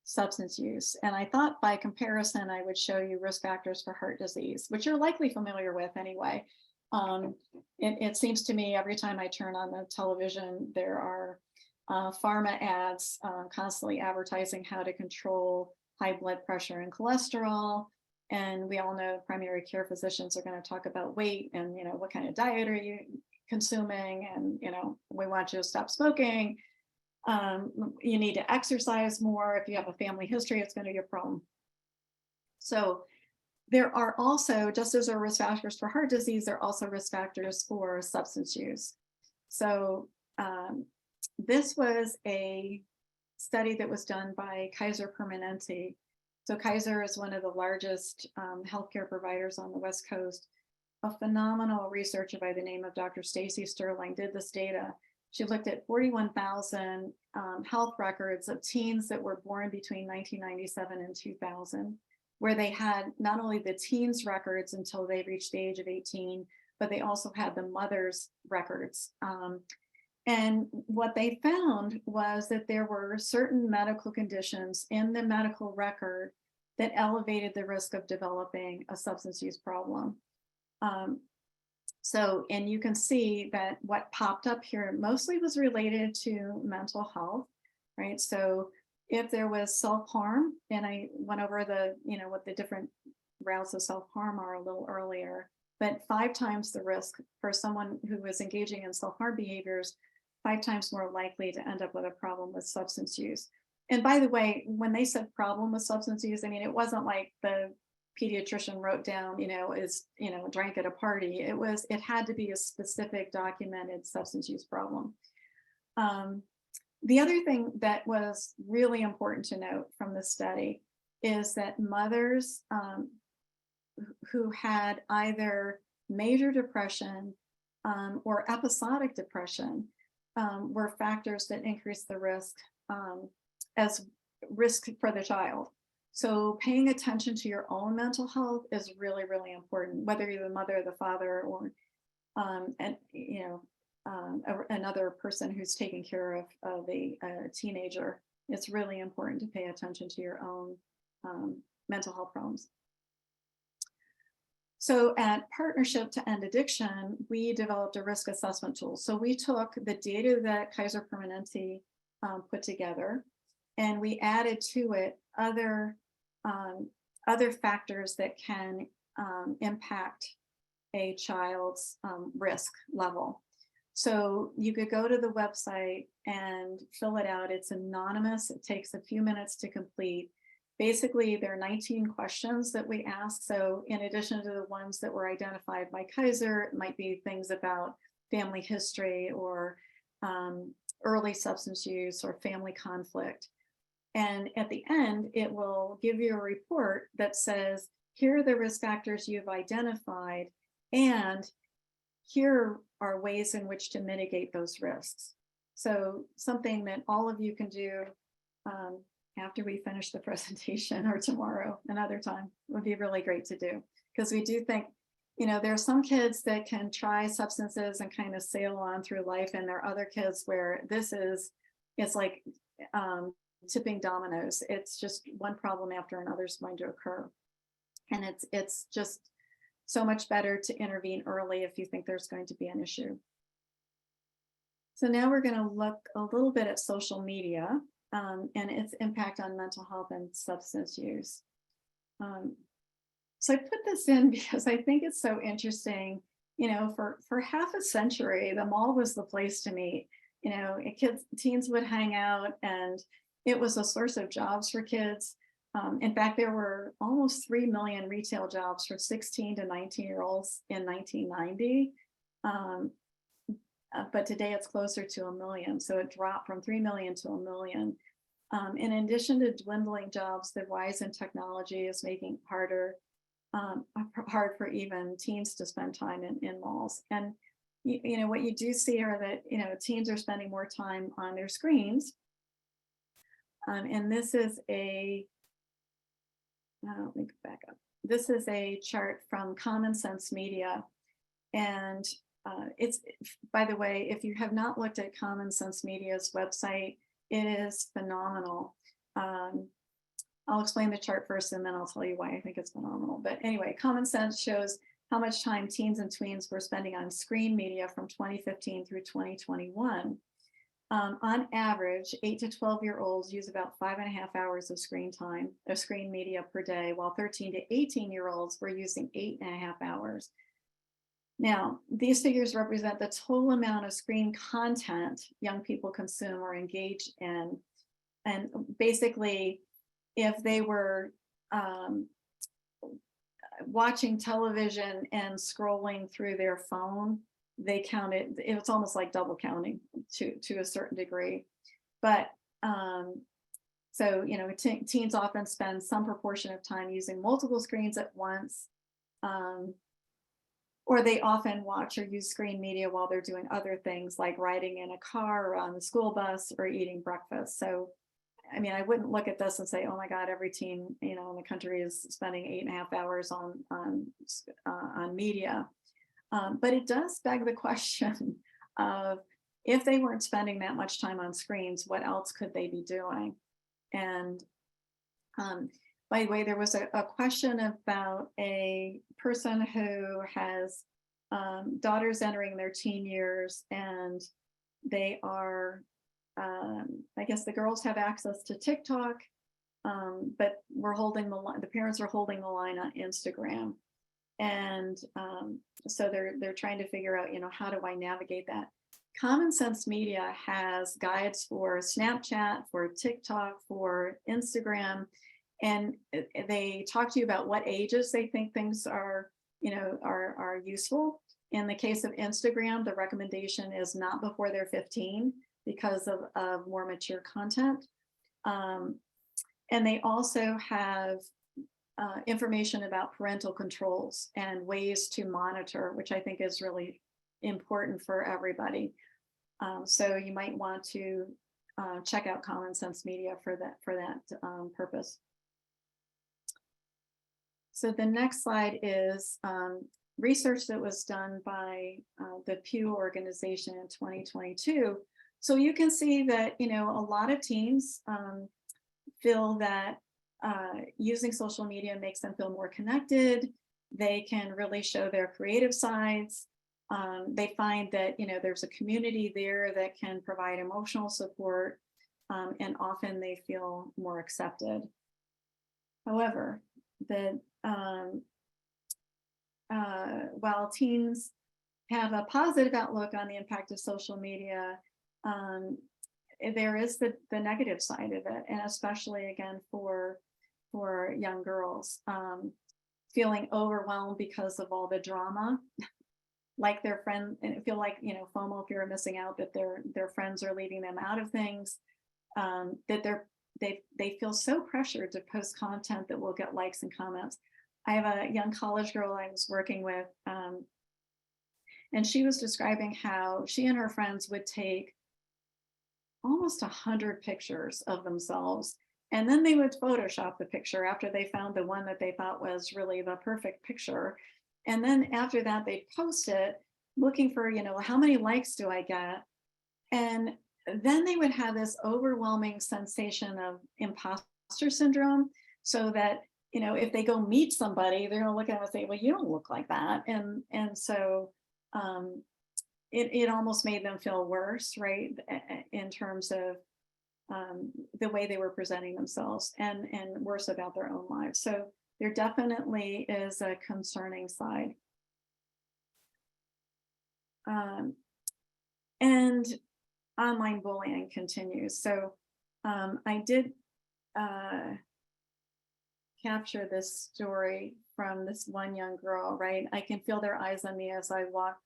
substance use. And I thought by comparison, I would show you risk factors for heart disease, which you're likely familiar with anyway. It seems to me every time I turn on the television, there are pharma ads constantly advertising how to control high blood pressure and cholesterol. And we all know primary care physicians are going to talk about weight and, you know, what kind of diet are you consuming? And, you know, we want you to stop smoking. You need to exercise more. If you have a family history, it's going to be a problem. So there are also, just as there are risk factors for heart disease, there are also risk factors for substance use. So this was a study that was done by Kaiser Permanente. So Kaiser is one of the largest healthcare providers on the West Coast. A phenomenal researcher by the name of Dr. Stacy Sterling did this data. She looked at 41,000 health records of teens that were born between 1997 and 2000, where they had not only the teens records until they reached the age of 18, but they also had the mother's records. And what they found was that there were certain medical conditions in the medical record that elevated the risk of developing a substance use problem. And you can see that what popped up here mostly was related to mental health, right? So if there was self-harm, and I went over the, you know, what the different routes of self-harm are a little earlier, but 5 times the risk for someone who was engaging in self-harm behaviors, 5 times more likely to end up with a problem with substance use. And by the way, when they said problem with substance use, I mean, it wasn't like the pediatrician wrote down, you know, is, you know, drank at a party. It had to be a specific documented substance use problem. The other thing that was really important to note from the study is that mothers who had either major depression or episodic depression were factors that increased the risk as risk for the child. So paying attention to your own mental health is really, really important, whether you're the mother or the father or another person who's taking care of a teenager. It's really important to pay attention to your own mental health problems. So at Partnership to End Addiction, we developed a risk assessment tool. So we took the data that Kaiser Permanente put together, and we added to it other factors that can impact a child's risk level. So you could go to the website and fill it out. It's anonymous. It takes a few minutes to complete. Basically, there are 19 questions that we ask. So in addition to the ones that were identified by Kaiser, it might be things about family history or early substance use or family conflict. And at the end, it will give you a report that says, here are the risk factors you've identified, and here are ways in which to mitigate those risks. So something that all of you can do after we finish the presentation or tomorrow, another time, would be really great to do. Because we do think, you know, there are some kids that can try substances and kind of sail on through life, and there are other kids where it's like tipping dominoes. It's just one problem after another is going to occur. And it's just so much better to intervene early if you think there's going to be an issue. So now we're going to look a little bit at social media and its impact on mental health and substance use. So I put this in because I think it's so interesting. You know, for half a century, the mall was the place to meet. You know, teens would hang out, and it was a source of jobs for kids. In fact, there were almost 3 million retail jobs for 16 to 19-year-olds in 1990. But today it's closer to 1 million. So it dropped from 3 million to 1 million. In addition to dwindling jobs, the rise in technology is making hard for even teens to spend time in malls. And you know, what you do see are that, you know, teens are spending more time on their screens. And this is let me go back up. This is a chart from Common Sense Media. And it's, by the way, if you have not looked at Common Sense Media's website, it is phenomenal. I'll explain the chart first and then I'll tell you why I think it's phenomenal. But anyway, Common Sense shows how much time teens and tweens were spending on screen media from 2015 through 2021. On average, 8 to 12-year-olds use about 5.5 hours of screen time, of screen media per day, while 13 to 18-year-olds were using 8.5 hours. Now, these figures represent the total amount of screen content young people consume or engage in. And basically, if they were watching television and scrolling through their phone, they counted, it was almost like double counting to a certain degree. But so, you know, teens often spend some proportion of time using multiple screens at once, or they often watch or use screen media while they're doing other things like riding in a car or on the school bus or eating breakfast. So, I mean, I wouldn't look at this and say, oh my God, every teen, you know, in the country is spending 8.5 hours on media. But it does beg the question of, if they weren't spending that much time on screens, what else could they be doing? And by the way, there was a question about a person who has daughters entering their teen years, and they are, I guess the girls have access to TikTok, but we're holding the line, the parents are holding the line on Instagram. And so they're trying to figure out, you know, how do I navigate that? Common Sense Media has guides for Snapchat, for TikTok, for Instagram, and they talk to you about what ages they think things are, you know, are useful. In the case of Instagram, the recommendation is not before they're 15 because of more mature content. And they also have information about parental controls and ways to monitor, which I think is really important for everybody. So you might want to check out Common Sense Media for that purpose. So the next slide is research that was done by the Pew organization in 2022. So you can see that, you know, a lot of teens feel that using social media makes them feel more connected. They can really show their creative sides. They find that, you know, there's a community there that can provide emotional support, and often they feel more accepted. However, while teens have a positive outlook on the impact of social media, there is the negative side of it, and especially again for young girls, feeling overwhelmed because of all the drama, like their friend, and feel like, you know, FOMO, fear of missing out, that their friends are leaving them out of things, that they feel so pressured to post content that will get likes and comments. I have a young college girl I was working with, and she was describing how she and her friends would take almost 100 pictures of themselves, and then they would Photoshop the picture after they found the one that they thought was really the perfect picture. And then after that, they'd post it looking for, you know, how many likes do I get? And then they would have this overwhelming sensation of imposter syndrome, so that, you know, if they go meet somebody, they're going to look at them and say, well, you don't look like that. And so it almost made them feel worse, right, in terms of the way they were presenting themselves, and worse about their own lives. So there definitely is a concerning side. And online bullying continues. So I did capture this story from this one young girl, right? I can feel their eyes on me as I walk.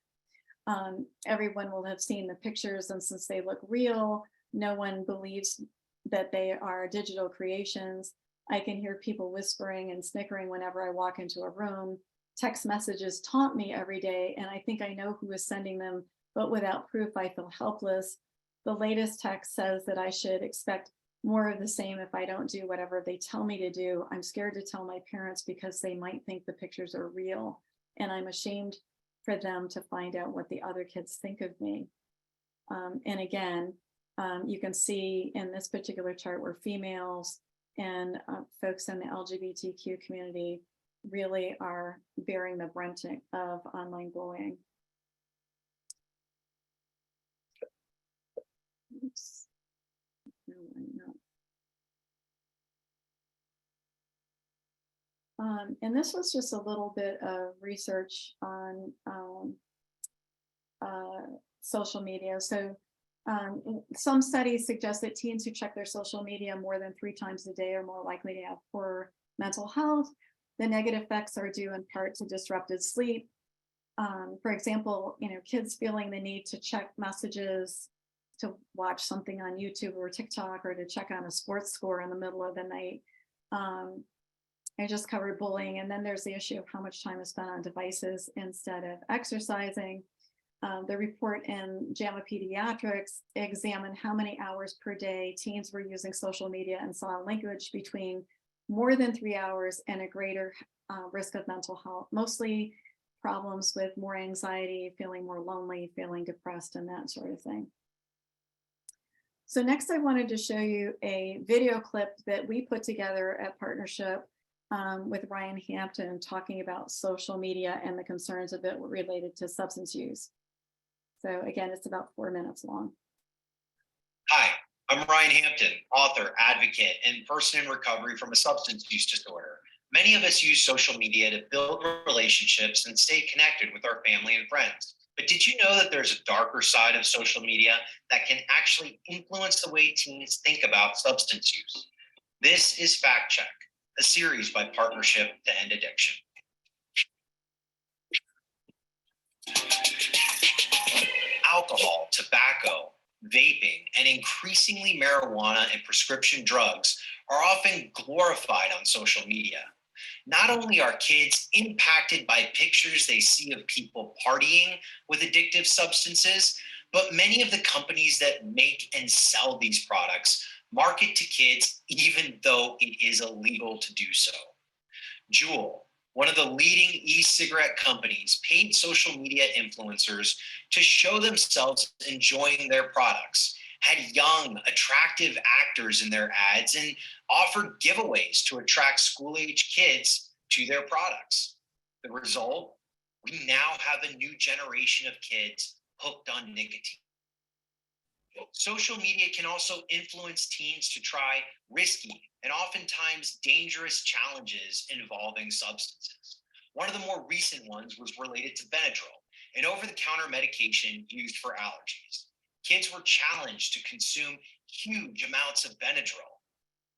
Everyone will have seen the pictures, and since they look real, no one believes that they are digital creations. I can hear people whispering and snickering whenever I walk into a room. Text messages taunt me every day, and I think I know who is sending them, but without proof, I feel helpless. The latest text says that I should expect more of the same if I don't do whatever they tell me to do. I'm scared to tell my parents because they might think the pictures are real, and I'm ashamed for them to find out what the other kids think of me. And again, you can see in this particular chart where females and folks in the LGBTQ community really are bearing the brunt of online bullying. Oops. No, and this was just a little bit of research on social media. So some studies suggest that teens who check their social media more than 3 times a day are more likely to have poor mental health. The negative effects are due in part to disrupted sleep. For example, kids feeling the need to check messages, to watch something on YouTube or TikTok, or to check on a sports score in the middle of the night. I just covered bullying. And then there's the issue of how much time is spent on devices instead of exercising. The report in JAMA Pediatrics examined how many hours per day teens were using social media and saw a linkage between more than 3 hours and a greater risk of mental health, mostly problems with more anxiety, feeling more lonely, feeling depressed, and that sort of thing. So next I wanted to show you a video clip that we put together at Partnership with Ryan Hampton, talking about social media and the concerns of it related to substance use. So again, it's about 4 minutes long. Hi, I'm Ryan Hampton, author, advocate, and person in recovery from a substance use disorder. Many of us use social media to build relationships and stay connected with our family and friends. But did you know that there's a darker side of social media that can actually influence the way teens think about substance use? This is Fact Check, a series by Partnership to End Addiction. Alcohol, tobacco, vaping, and increasingly marijuana and prescription drugs are often glorified on social media. Not only are kids impacted by pictures they see of people partying with addictive substances, but many of the companies that make and sell these products market to kids even though it is illegal to do so. Juul, one of the leading e-cigarette companies, paid social media influencers to show themselves enjoying their products, had young, attractive actors in their ads, and offered giveaways to attract school-age kids to their products. The result? We now have a new generation of kids hooked on nicotine. Social media can also influence teens to try risky and oftentimes dangerous challenges involving substances. One of the more recent ones was related to Benadryl, an over-the-counter medication used for allergies. Kids were challenged to consume huge amounts of Benadryl,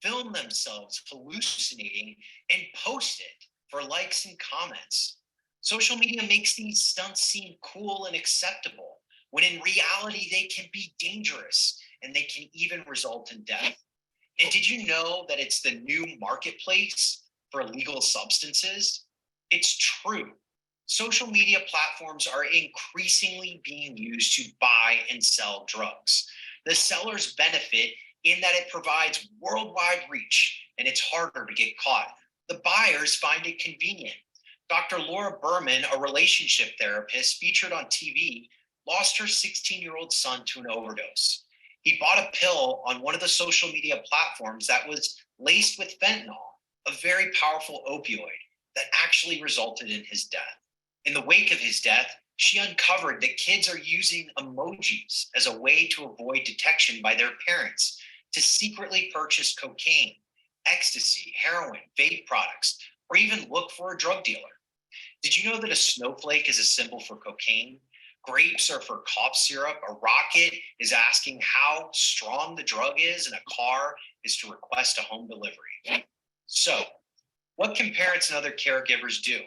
film themselves hallucinating, and post it for likes and comments. Social media makes these stunts seem cool and acceptable, when in reality they can be dangerous and they can even result in death. And did you know that it's the new marketplace for illegal substances? It's true. Social media platforms are increasingly being used to buy and sell drugs. The sellers benefit in that it provides worldwide reach and it's harder to get caught. The buyers find it convenient. Dr. Laura Berman, a relationship therapist featured on TV, lost her 16-year-old son to an overdose. He bought a pill on one of the social media platforms that was laced with fentanyl, a very powerful opioid that actually resulted in his death. In the wake of his death, she uncovered that kids are using emojis as a way to avoid detection by their parents, to secretly purchase cocaine, ecstasy, heroin, vape products, or even look for a drug dealer. Did you know that a snowflake is a symbol for cocaine? Grapes are for cough syrup. A rocket is asking how strong the drug is, and a car is to request a home delivery. So, what can parents and other caregivers do?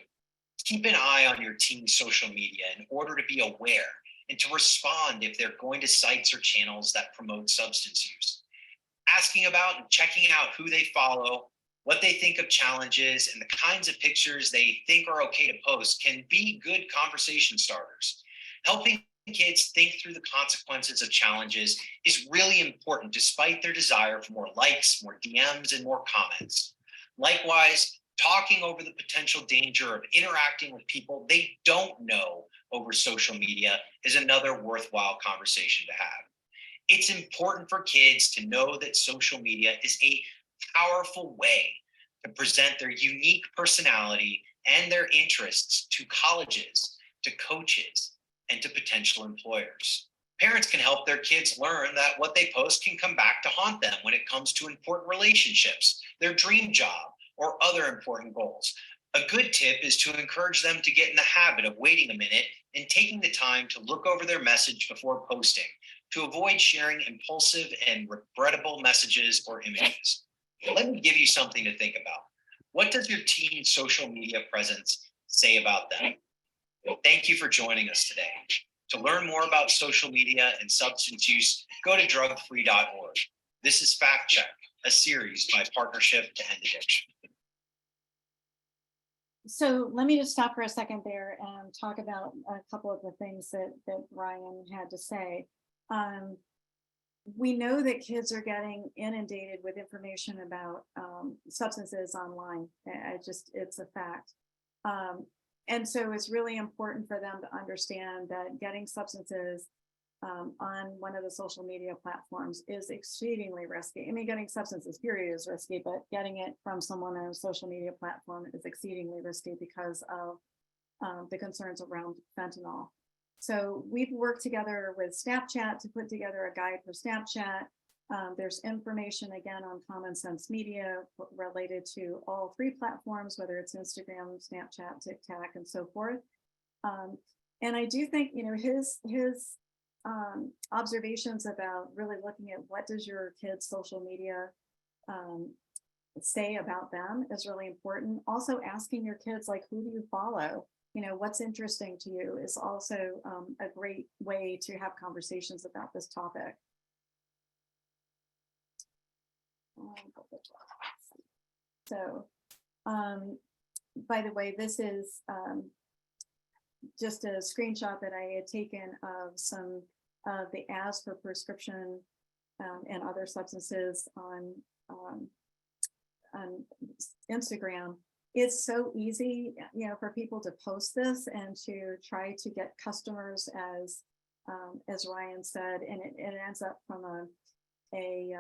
Keep an eye on your teen's social media in order to be aware and to respond if they're going to sites or channels that promote substance use. Asking about and checking out who they follow, what they think of challenges, and the kinds of pictures they think are okay to post can be good conversation starters. Helping kids think through the consequences of challenges is really important despite their desire for more likes, more DMs, and more comments. Likewise, talking over the potential danger of interacting with people they don't know over social media is another worthwhile conversation to have. It's important for kids to know that social media is a powerful way to present their unique personality and their interests to colleges, to coaches, and to potential employers. Parents can help their kids learn that what they post can come back to haunt them when it comes to important relationships, their dream job, or other important goals. A good tip is to encourage them to get in the habit of waiting a minute and taking the time to look over their message before posting, to avoid sharing impulsive and regrettable messages or images. Let me give you something to think about. What does your teen's social media presence say about them? Thank you for joining us today. To learn more about social media and substance use, go to drugfree.org. This is Fact Check, a series by Partnership to End Addiction. So let me just stop for a second there and talk about a couple of the things that Ryan had to say. We know that kids are getting inundated with information about substances online. It's a fact. And so it's really important for them to understand that getting substances on one of the social media platforms is exceedingly risky. I mean, getting substances period is risky, but getting it from someone on a social media platform is exceedingly risky because of the concerns around fentanyl. So we've worked together with Snapchat to put together a guide for Snapchat. There's information again on Common Sense Media related to all three platforms, whether it's Instagram, Snapchat, TikTok, and so forth. And I do think, his observations about really looking at what does your kid's social media say about them is really important. Also asking your kids, like, who do you follow? What's interesting to you is also a great way to have conversations about this topic. So, by the way, this is just a screenshot that I had taken of some of the ads for prescription and other substances on Instagram. It's so easy, for people to post this and to try to get customers, as Ryan said, and it ends up from a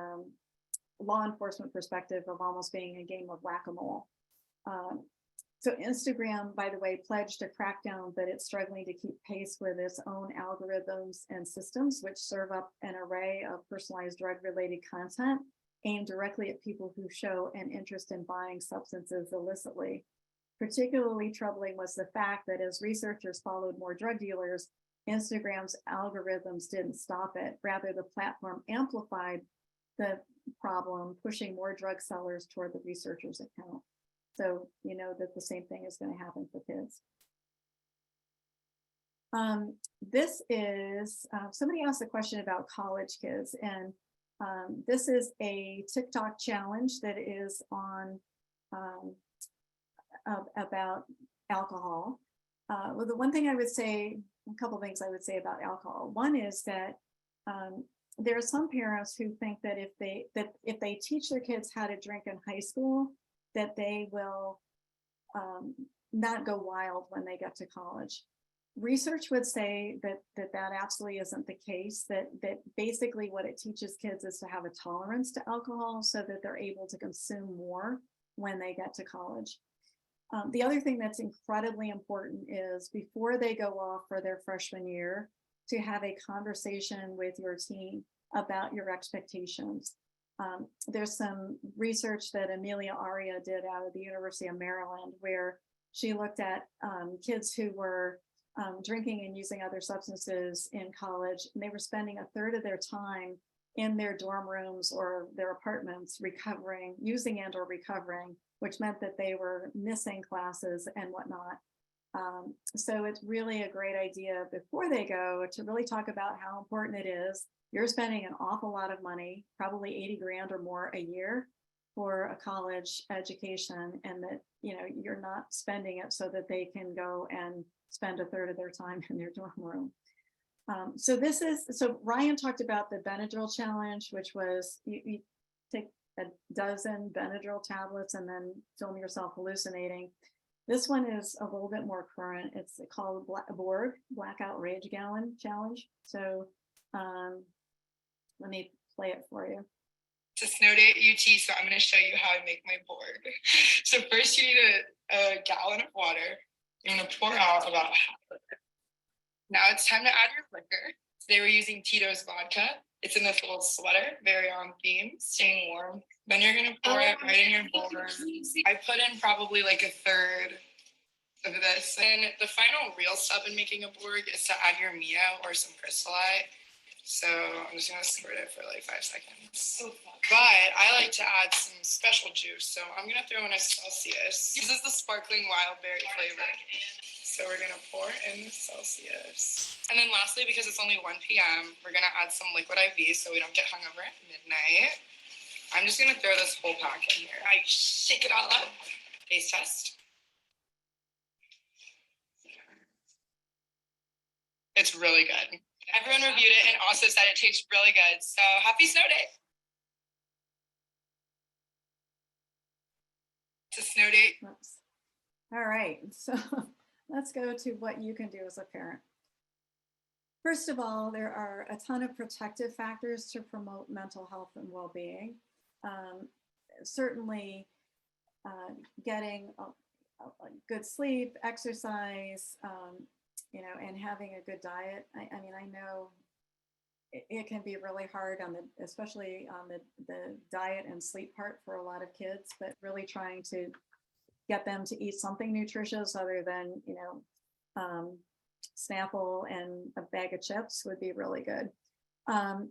law enforcement perspective of almost being a game of whack-a-mole. So Instagram, by the way, pledged to crack down, but it's struggling to keep pace with its own algorithms and systems, which serve up an array of personalized drug-related content aimed directly at people who show an interest in buying substances illicitly. Particularly troubling was the fact that as researchers followed more drug dealers, Instagram's algorithms didn't stop it. Rather, the platform amplified the problem, pushing more drug sellers toward the researchers' account. So you know that the same thing is going to happen for kids. This is, somebody asked a question about college kids, and this is a TikTok challenge that is on about alcohol. Well, the one thing I would say, a couple of things I would say about alcohol. One is that there are some parents who think that if they teach their kids how to drink in high school, that they will not go wild when they get to college. Research would say that absolutely isn't the case, that basically what it teaches kids is to have a tolerance to alcohol so that they're able to consume more when they get to college. The other thing that's incredibly important is before they go off for their freshman year, to have a conversation with your teen about your expectations. There's some research that Amelia Aria did out of the University of Maryland, where she looked at kids who were drinking and using other substances in college, and they were spending a third of their time in their dorm rooms or their apartments using and or recovering, which meant that they were missing classes and whatnot. So it's really a great idea before they go to really talk about how important it is. You're spending an awful lot of money, probably 80 grand or more a year for a college education, and that you're not spending it so that they can go and spend a third of their time in their dorm room. So Ryan talked about the Benadryl challenge, which was you take a dozen Benadryl tablets and then film yourself hallucinating. This one is a little bit more current. It's called Borg, Blackout Rage Gallon Challenge. So let me play it for you. It's a snow day at UT, so I'm going to show you how I make my board. So first you need a gallon of water. You're going to pour out about half of it. Now it's time to add your liquor. Today we're using Tito's vodka. It's in this little sweater, very on theme, staying warm. Then you're going to pour it right in your board. I put in probably like a third of this. And the final real step in making a Borg is to add your Mio or some crystallite. So I'm just gonna squirt it for like 5 seconds. But I like to add some special juice. So I'm gonna throw in a Celsius. This is the sparkling wild berry flavor. So we're gonna pour in the Celsius. And then lastly, because it's only 1 p.m., we're gonna add some liquid IV so we don't get hungover at midnight. I'm just gonna throw this whole pack in here. I shake it all up. Taste test. It's really good. Everyone reviewed it and also said it tastes really good. So happy snow day. It's a snow day. Oops. All right, so let's go to what you can do as a parent. First of all, there are a ton of protective factors to promote mental health and well-being. Certainly getting a good sleep, exercise, and having a good diet. I mean, I know it can be really hard especially on the diet and sleep part for a lot of kids, but really trying to get them to eat something nutritious other than, Snapple and a bag of chips would be really good.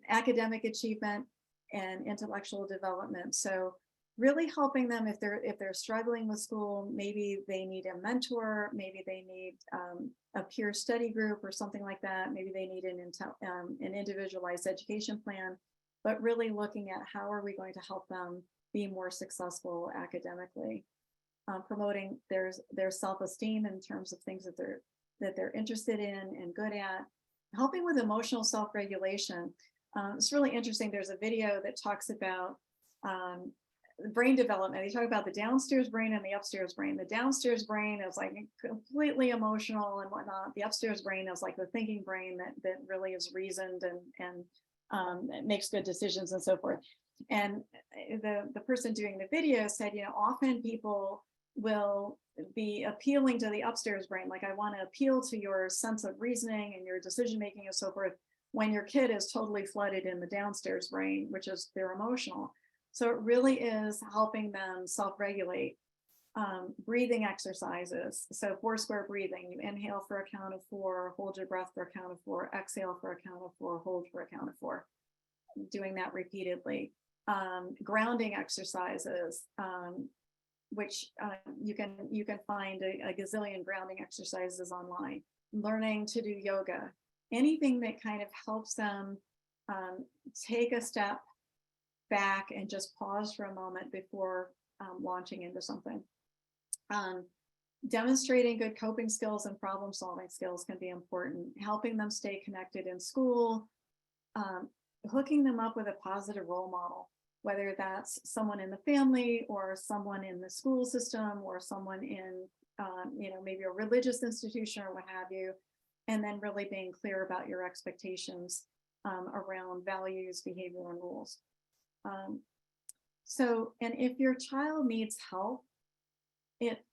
Academic achievement and intellectual development. So really helping them if they're struggling with school, maybe they need a mentor, maybe they need a peer study group or something like that. Maybe they need an individualized education plan, but really looking at how are we going to help them be more successful academically, promoting their self-esteem in terms of things that they're interested in and good at, helping with emotional self-regulation. It's really interesting. There's a video that talks about brain development. They talk about the downstairs brain and the upstairs brain. The downstairs brain is like completely emotional and whatnot. The upstairs brain is like the thinking brain that really is reasoned and it makes good decisions and so forth. And the person doing the video said, often people will be appealing to the upstairs brain. Like, I want to appeal to your sense of reasoning and your decision making and so forth, when your kid is totally flooded in the downstairs brain, which is their emotional. So it really is helping them self-regulate. Breathing exercises. So 4 square breathing, you inhale for a count of 4, hold your breath for a count of 4, exhale for a count of 4, hold for a count of 4. Doing that repeatedly. Grounding exercises, which you can find a gazillion grounding exercises online. Learning to do yoga. Anything that kind of helps them take a step back and just pause for a moment before launching into something. Demonstrating good coping skills and problem solving skills can be important. Helping them stay connected in school, hooking them up with a positive role model, whether that's someone in the family or someone in the school system or someone in maybe a religious institution or what have you, and then really being clear about your expectations around values, behavior, and rules. And if your child needs help,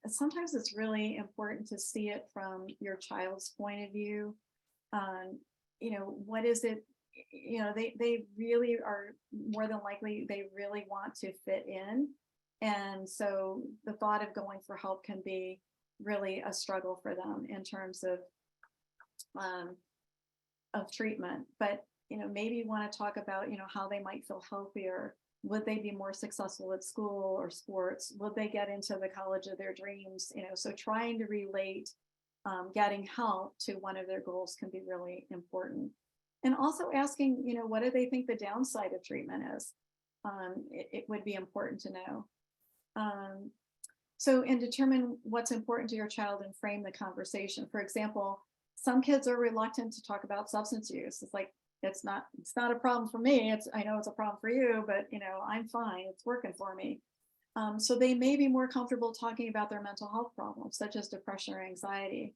sometimes it's really important to see it from your child's point of view. What is it? They really are, more than likely, they really want to fit in. And so the thought of going for help can be really a struggle for them in terms of treatment. But maybe you want to talk about how they might feel healthier. Would they be more successful at school or sports? Would they get into the college of their dreams? So trying to relate getting help to one of their goals can be really important. And also asking, what do they think the downside of treatment is? It would be important to know. And determine what's important to your child and frame the conversation. For example, some kids are reluctant to talk about substance use. It's like, it's not a problem for me. I know it's a problem for you, but I'm fine. It's working for me. So they may be more comfortable talking about their mental health problems, such as depression or anxiety.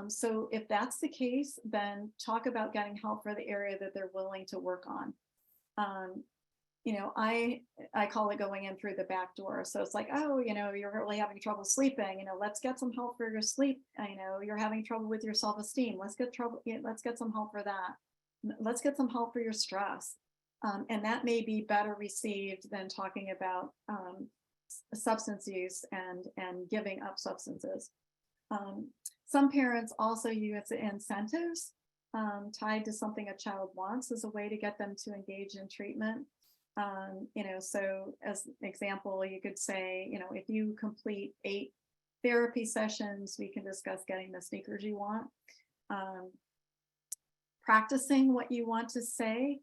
So if that's the case, then talk about getting help for the area that they're willing to work on. I call it going in through the back door. So it's like, oh, you're really having trouble sleeping. Let's get some help for your sleep. You're having trouble with your self-esteem. Let's get some help for that. Let's get some help for your stress. And that may be better received than talking about substance use and giving up substances. Some parents also use incentives tied to something a child wants as a way to get them to engage in treatment. So as an example, you could say, if you complete 8 therapy sessions, we can discuss getting the sneakers you want. Practicing what you want to say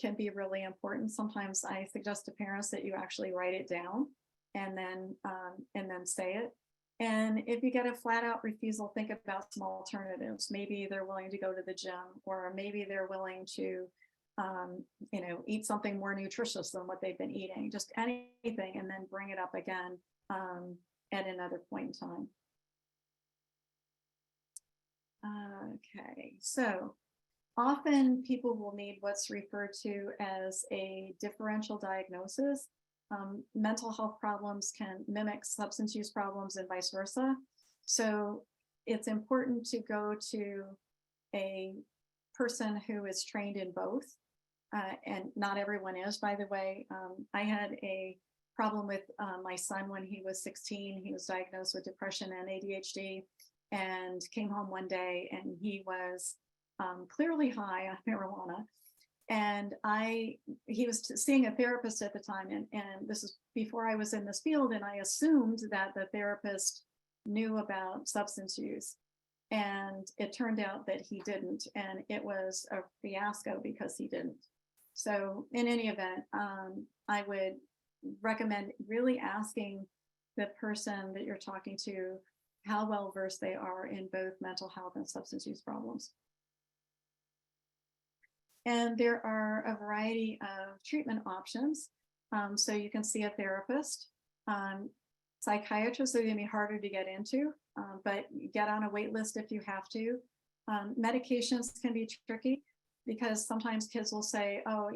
can be really important. Sometimes I suggest to parents that you actually write it down and then say it. And if you get a flat out refusal, think about some alternatives. Maybe they're willing to go to the gym, or maybe they're willing to, eat something more nutritious than what they've been eating, just anything, and then bring it up again at another point in time. Okay, so often people will need what's referred to as a differential diagnosis. Mental health problems can mimic substance use problems and vice versa. So it's important to go to a person who is trained in both. And not everyone is, by the way. I had a problem with my son when he was 16. He was diagnosed with depression and ADHD, and came home one day and he was clearly high on marijuana. And he was seeing a therapist at the time, and this is before I was in this field, and I assumed that the therapist knew about substance use. And it turned out that he didn't, and it was a fiasco because he didn't. So in any event, I would recommend really asking the person that you're talking to how well versed they are in both mental health and substance use problems. And there are a variety of treatment options. So you can see a therapist. Psychiatrists are going to be harder to get into, but get on a wait list if you have to. Medications can be tricky because sometimes kids will say, oh,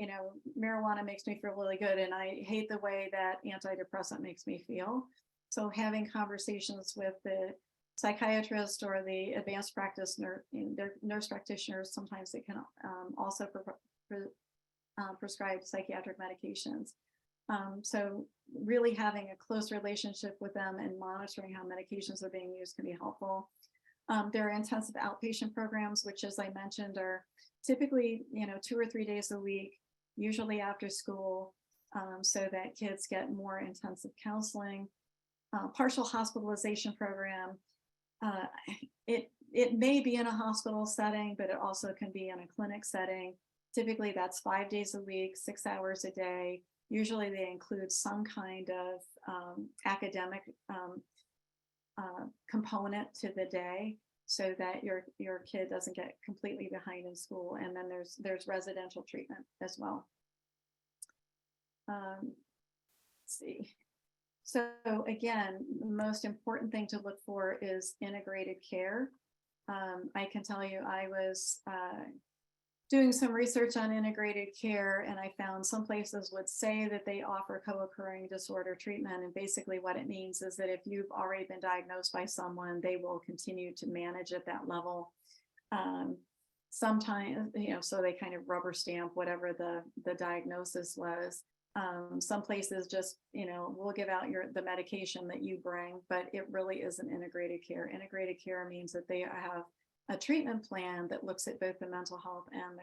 marijuana makes me feel really good, and I hate the way that antidepressant makes me feel. So having conversations with the psychiatrist or the advanced practice nurse practitioners, sometimes they can also prescribe psychiatric medications. So really having a close relationship with them and monitoring how medications are being used can be helpful. There are intensive outpatient programs, which, as I mentioned, are typically 2 or 3 days a week, usually after school, so that kids get more intensive counseling. Partial hospitalization program. It may be in a hospital setting, but it also can be in a clinic setting. Typically that's 5 days a week, 6 hours a day. Usually they include some kind of academic component to the day, so that your kid doesn't get completely behind in school. And then there's residential treatment as well. Let's see. So again, the most important thing to look for is integrated care. I can tell you, I was doing some research on integrated care, and I found some places would say that they offer co-occurring disorder treatment. And basically what it means is that if you've already been diagnosed by someone, they will continue to manage at that level. Sometimes, so they kind of rubber stamp whatever the diagnosis was. Some places just, we'll give out the medication that you bring, but it really isn't integrated care. Integrated care means that they have a treatment plan that looks at both the mental health and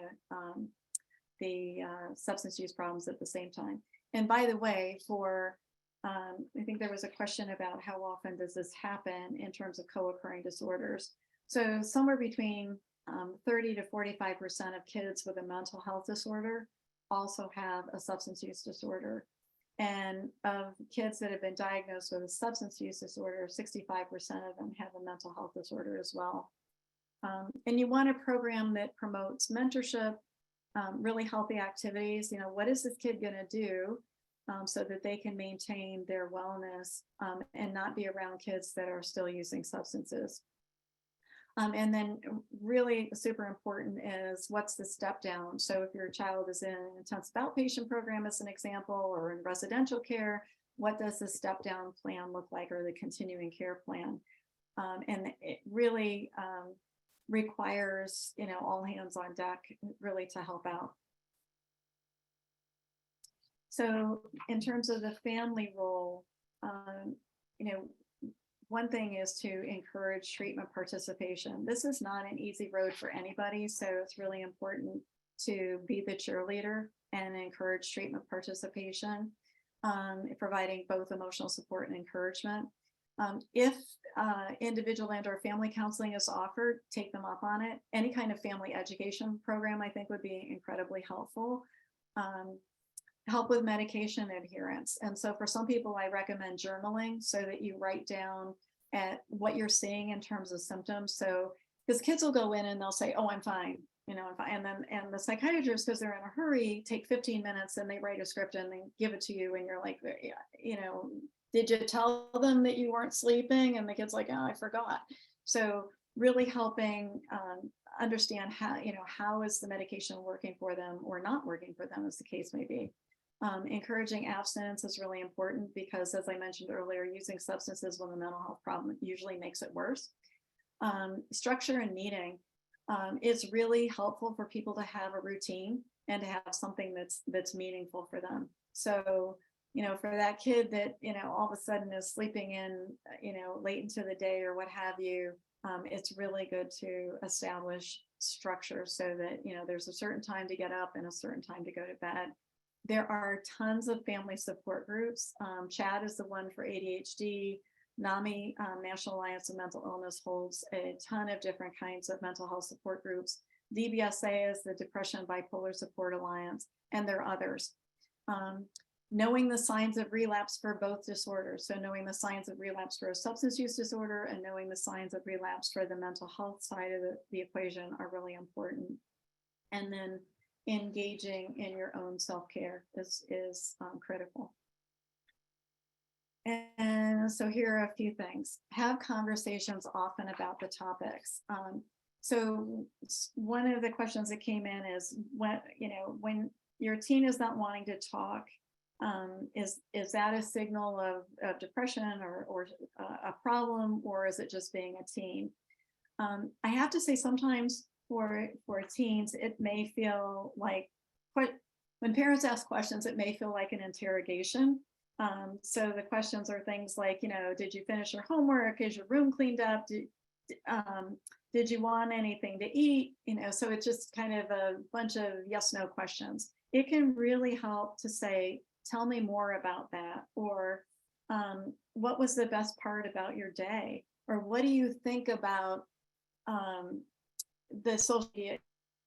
the substance use problems at the same time. And by the way, I think there was a question about how often does this happen in terms of co-occurring disorders. So somewhere between 30 to 45% of kids with a mental health disorder also have a substance use disorder. And of kids that have been diagnosed with a substance use disorder, 65% of them have a mental health disorder as well. And you want a program that promotes mentorship, really healthy activities. What is this kid going to do so that they can maintain their wellness and not be around kids that are still using substances. And then really super important is what's the step down. So if your child is in an intensive outpatient program, as an example, or in residential care, what does the step down plan look like, or the continuing care plan? And it really requires, all hands on deck really to help out. So in terms of the family role, one thing is to encourage treatment participation. This is not an easy road for anybody, so it's really important to be the cheerleader and encourage treatment participation, providing both emotional support and encouragement. If individual and or family counseling is offered, take them up on it. Any kind of family education program, I think, would be incredibly helpful. Help with medication adherence. And so for some people, I recommend journaling so that you write down at what you're seeing in terms of symptoms. So because kids will go in and they'll say, oh, I'm fine, I'm fine. And the psychiatrist, because they're in a hurry, take 15 minutes and they write a script and they give it to you. And you're like, did you tell them that you weren't sleeping? And the kid's like, oh, I forgot. So really helping understand how is the medication working for them or not working for them, as the case may be. Encouraging abstinence is really important because, as I mentioned earlier, using substances with a mental health problem usually makes it worse. Structure and meeting is really helpful for people to have a routine and to have something that's meaningful for them. So, for that kid that, all of a sudden is sleeping in, late into the day or what have you, it's really good to establish structure so that, there's a certain time to get up and a certain time to go to bed. There are tons of family support groups. CHAD is the one for ADHD. NAMI, National Alliance of Mental Illness, holds a ton of different kinds of mental health support groups. DBSA is the Depression Bipolar Support Alliance, and there are others. Knowing the signs of relapse for both disorders. So knowing the signs of relapse for a substance use disorder and knowing the signs of relapse for the mental health side of the equation are really important. And then engaging in your own self-care is critical. And so here are a few things. Have conversations often about the topics. So one of the questions that came in is when your teen is not wanting to talk, is that a signal of depression or a problem, or is it just being a teen? I have to say sometimes for teens, it may feel like, when parents ask questions, it may feel like an interrogation. So the questions are things like, did you finish your homework? Is your room cleaned up? Did you want anything to eat? So it's just kind of a bunch of yes, no questions. It can really help to say, tell me more about that. Or what was the best part about your day? Or what do you think about the social media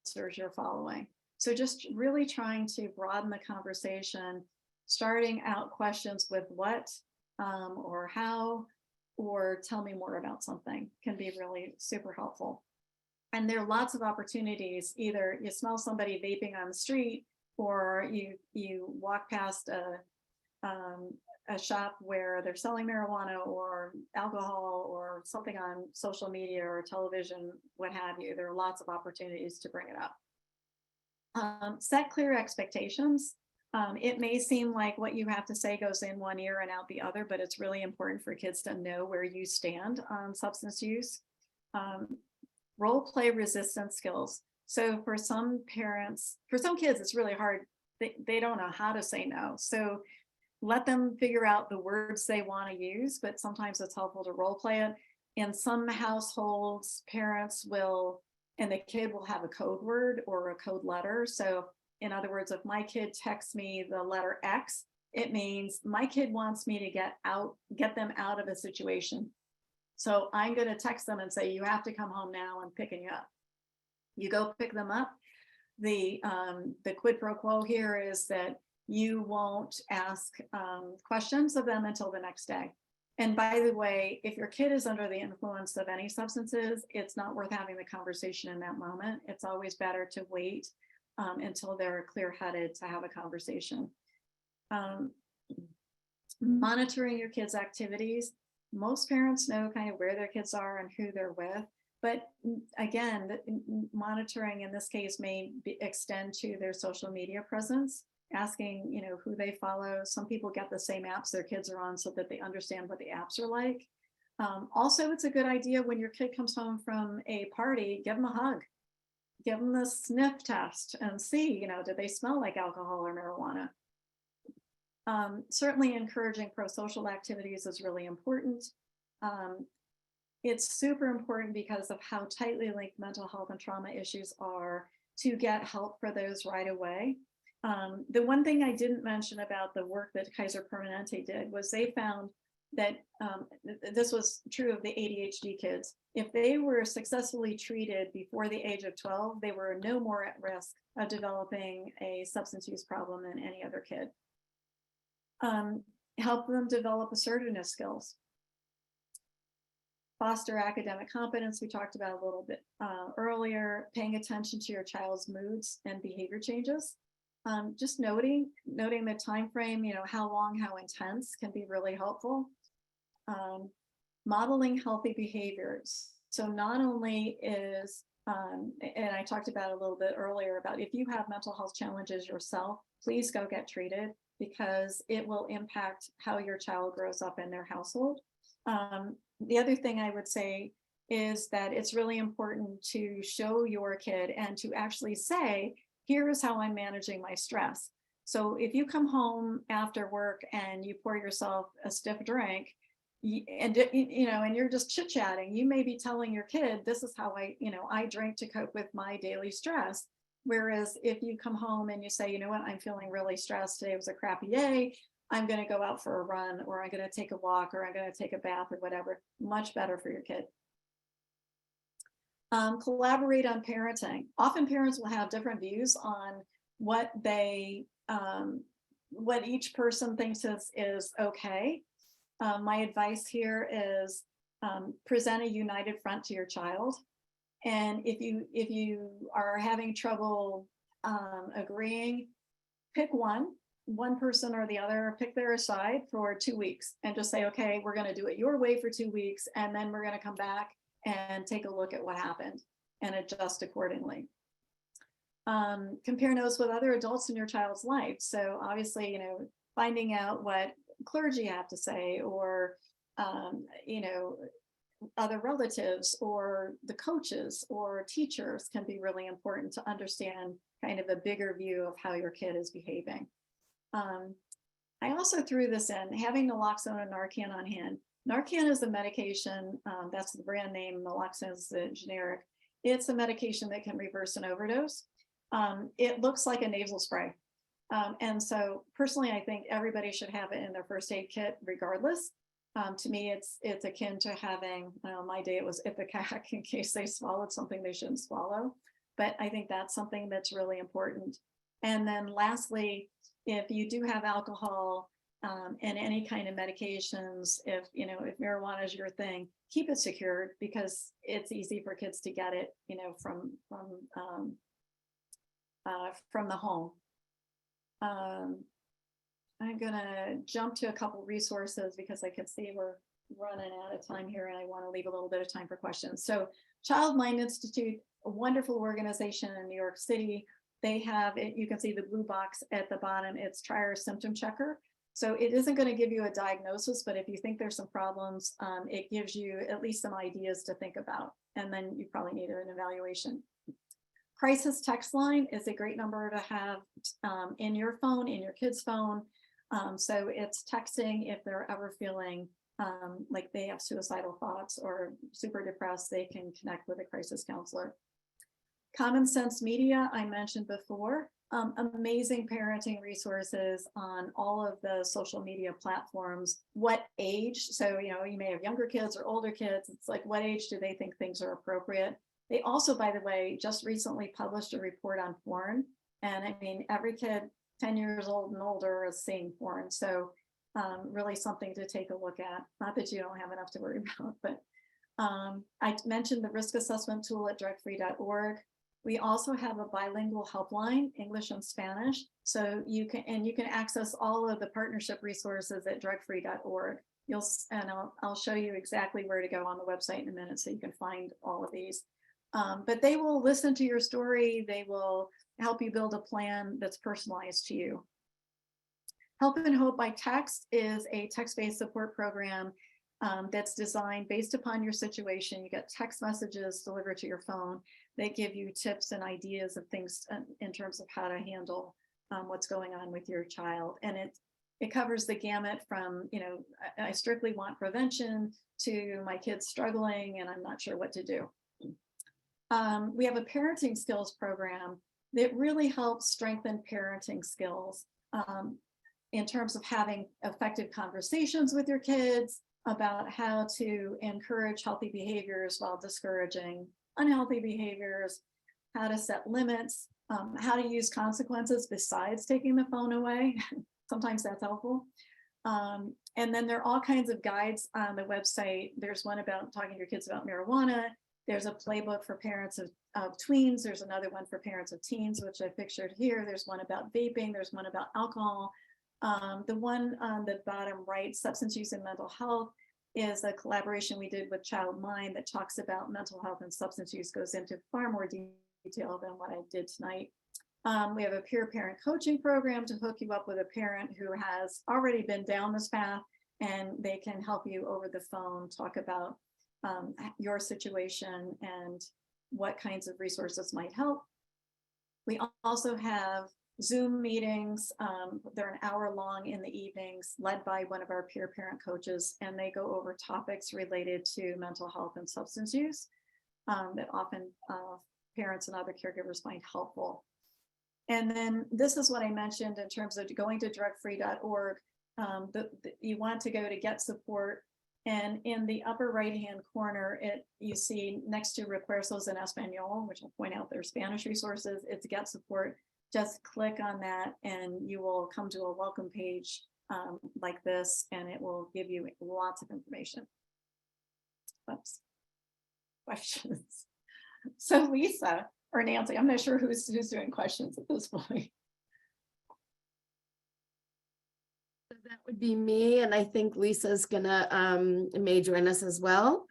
influencers you're following? So just really trying to broaden the conversation, starting out questions with what or how, or tell me more about something can be really super helpful. And there are lots of opportunities. Either you smell somebody vaping on the street, or you walk past a shop where they're selling marijuana or alcohol or something on social media or television, what have you. There are lots of opportunities to bring it up. Set clear expectations. It may seem like what you have to say goes in one ear and out the other, but it's really important for kids to know where you stand on substance use. Role play resistance skills. So for some parents, for some kids, it's really hard. They don't know how to say no. So let them figure out the words they want to use, but sometimes it's helpful to role play it. In some households, parents will, and the kid will have a code word or a code letter. So in other words, if my kid texts me the letter X, it means my kid wants me to get them out of a situation. So I'm going to text them and say, you have to come home now, I'm picking you up. You go pick them up. The quid pro quo here is that you won't ask questions of them until the next day. And by the way, if your kid is under the influence of any substances, it's not worth having the conversation in that moment. It's always better to wait until they're clear-headed to have a conversation. Monitoring your kids' activities. Most parents know kind of where their kids are and who they're with. But again, monitoring in this case may extend to their social media presence, asking, who they follow. Some people get the same apps their kids are on so that they understand what the apps are like. Also, it's a good idea when your kid comes home from a party, give them a hug, give them the sniff test and see, do they smell like alcohol or marijuana? Certainly encouraging pro-social activities is really important. It's super important because of how tightly linked mental health and trauma issues are to get help for those right away. The one thing I didn't mention about the work that Kaiser Permanente did was they found that this was true of the ADHD kids. If they were successfully treated before the age of 12, they were no more at risk of developing a substance use problem than any other kid. Help them develop assertiveness skills. Foster academic competence, we talked about a little bit earlier, paying attention to your child's moods and behavior changes. Just noting the time frame, how long, how intense can be really helpful. Modeling healthy behaviors. So not only is, and I talked about a little bit earlier about if you have mental health challenges yourself, please go get treated because it will impact how your child grows up in their household. The other thing I would say is that it's really important to show your kid and to actually say, here is how I'm managing my stress. So if you come home after work and you pour yourself a stiff drink, and you're just chit-chatting, you may be telling your kid, this is how I drink to cope with my daily stress. Whereas if you come home and you say, what, I'm feeling really stressed, today was a crappy day, I'm going to go out for a run, or I'm going to take a walk, or I'm going to take a bath, or whatever, much better for your kid. Collaborate on parenting. Often parents will have different views on what each person thinks is okay. My advice here is present a united front to your child. And if you are having trouble agreeing, pick one person or the other, pick their side for 2 weeks and just say, okay, we're going to do it your way for 2 weeks. And then we're going to come back and take a look at what happened and adjust accordingly. Compare notes with other adults in your child's life. So obviously, finding out what clergy have to say, or other relatives or the coaches or teachers can be really important to understand kind of a bigger view of how your kid is behaving. I also threw this in, having naloxone and Narcan on hand. Narcan is a medication, that's the brand name, naloxone is the generic. It's a medication that can reverse an overdose. It looks like a nasal spray. And so personally, I think everybody should have it in their first aid kit regardless. To me, it's akin to having, my day it was Ipecac in case they swallowed something they shouldn't swallow. But I think that's something that's really important. And then lastly, if you do have alcohol and any kind of medications, if marijuana is your thing, keep it secured because it's easy for kids to get it, from the home. I'm gonna jump to a couple resources because I can see we're running out of time here and I want to leave a little bit of time for questions. So Child Mind Institute, a wonderful organization in New York City. They have it, you can see the blue box at the bottom, it's Trier Symptom Checker. So it isn't going to give you a diagnosis, but if you think there's some problems, it gives you at least some ideas to think about. And then you probably need an evaluation. Crisis text line is a great number to have in your phone, in your kid's phone. So it's texting if they're ever feeling like they have suicidal thoughts or super depressed, they can connect with a crisis counselor. Common Sense Media, I mentioned before, amazing parenting resources on all of the social media platforms. What age? So, you may have younger kids or older kids. It's like, what age do they think things are appropriate? They also, by the way, just recently published a report on porn. And I mean, every kid 10 years old and older is seeing porn. So really something to take a look at. Not that you don't have enough to worry about, but I mentioned the risk assessment tool at drugfree.org. We also have a bilingual helpline, English and Spanish. So you can access all of the partnership resources at drugfree.org. I'll show you exactly where to go on the website in a minute so you can find all of these. But they will listen to your story. They will help you build a plan that's personalized to you. Help and Hope by Text is a text-based support program that's designed based upon your situation. You get text messages delivered to your phone. They give you tips and ideas of things in terms of how to handle what's going on with your child. And it covers the gamut from, I strictly want prevention to my kid's struggling and I'm not sure what to do. We have a parenting skills program that really helps strengthen parenting skills in terms of having effective conversations with your kids about how to encourage healthy behaviors while discouraging unhealthy behaviors, how to set limits, how to use consequences besides taking the phone away. Sometimes that's helpful. And then there are all kinds of guides on the website. There's one about talking to your kids about marijuana. There's a playbook for parents of tweens. There's another one for parents of teens, which I pictured here. There's one about vaping. There's one about alcohol. The one on the bottom right, substance use and mental health, is a collaboration we did with Child Mind that talks about mental health and substance use, goes into far more detail than what I did tonight. We have a peer parent coaching program to hook you up with a parent who has already been down this path, and they can help you over the phone, talk about your situation and what kinds of resources might help. We also have Zoom meetings. They're an hour long in the evenings, led by one of our peer parent coaches, and they go over topics related to mental health and substance use that often parents and other caregivers find helpful. And then this is what I mentioned in terms of going to drugfree.org. You want to go to get support, and in the upper right hand corner, you see next to Refuerzos en Español, which I'll point out their Spanish resources, it's get support. Just click on that and you will come to a welcome page like this, and it will give you lots of information. Oops. Questions? So Lisa or Nancy, I'm not sure who's doing questions at this point. That would be me, and I think Lisa's gonna may join us as well.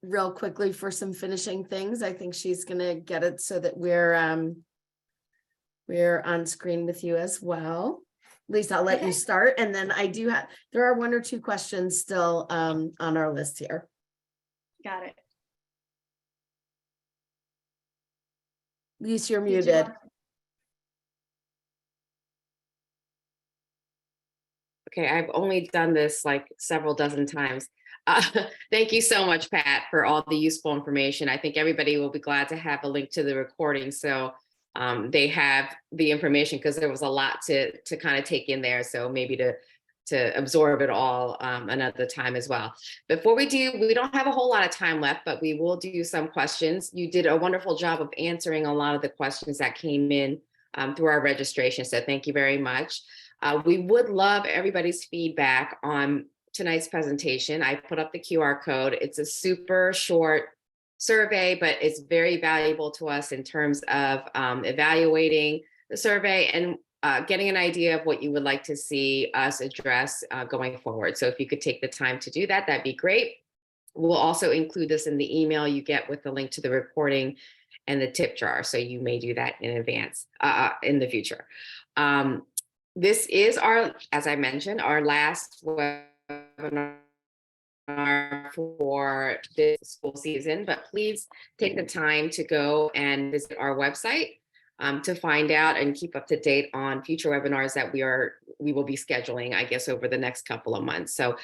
Real quickly for some finishing things. I think she's gonna get it so that we're on screen with you as well. Lisa, I'll let you start, and then there are one or two questions still on our list here. Got it. Lisa, you're muted. Okay, I've only done this like several dozen times. Thank you so much, Pat, for all the useful information. I think everybody will be glad to have a link to the recording, so they have the information, because there was a lot to kind of take in there. So maybe to absorb it all another time as well. Before we don't have a whole lot of time left, but we will do some questions. You did a wonderful job of answering a lot of the questions that came in through our registration. So thank you very much. We would love everybody's feedback on tonight's presentation. I put up the QR code. It's a super short survey, but it's very valuable to us in terms of evaluating the survey and getting an idea of what you would like to see us address going forward. So if you could take the time to do that, that'd be great. We'll also include this in the email you get with the link to the recording and the tip jar. So you may do that in advance in the future. This is as I mentioned, our last webinar for this school season, but please take the time to go and visit our website to find out and keep up to date on future webinars that we will be scheduling, I guess, over the next couple of months. So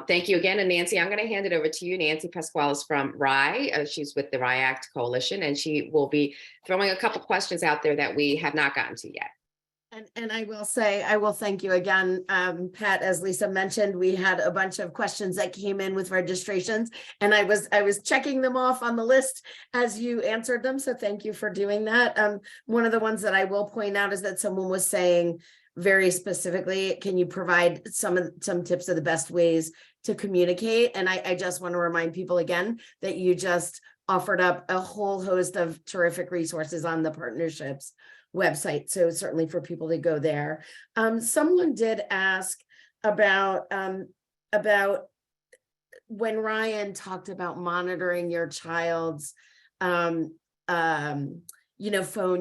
thank you again. And Nancy, I'm going to hand it over to you. Nancy Pasquale is from RYE. She's with the RYE Act Coalition, and she will be throwing a couple questions out there that we have not gotten to yet. And I will say, I will thank you again, Pat. As Lisa mentioned, we had a bunch of questions that came in with registrations, and I was checking them off on the list as you answered them. So thank you for doing that. One of the ones that I will point out is that someone was saying very specifically, can you provide some tips of the best ways to communicate? And I just want to remind people again that you just offered up a whole host of terrific resources on the partnerships website. So certainly for people to go there. Someone did ask about when Ryan talked about monitoring your child's phone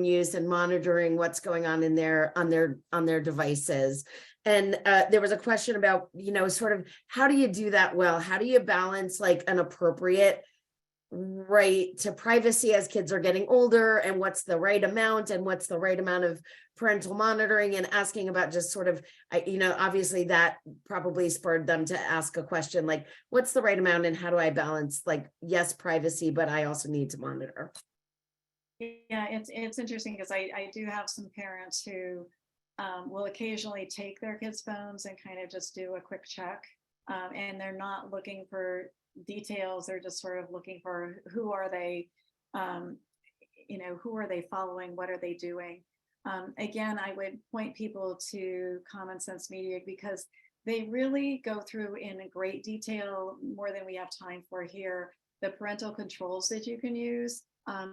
use and monitoring what's going on in on their devices. And there was a question about, sort of how do you do that well? How do you balance like an appropriate right to privacy as kids are getting older, and what's the right amount, and what's the right amount of parental monitoring, and asking about just sort of, obviously that probably spurred them to ask a question like, what's the right amount and how do I balance, like, yes, privacy, but I also need to monitor. Yeah, it's interesting because I do have some parents who will occasionally take their kids' phones and kind of just do a quick check. And they're not looking for details. They're just sort of looking for who are they, who are they following? What are they doing? Again, I would point people to Common Sense Media because they really go through in great detail, more than we have time for here, the parental controls that you can use.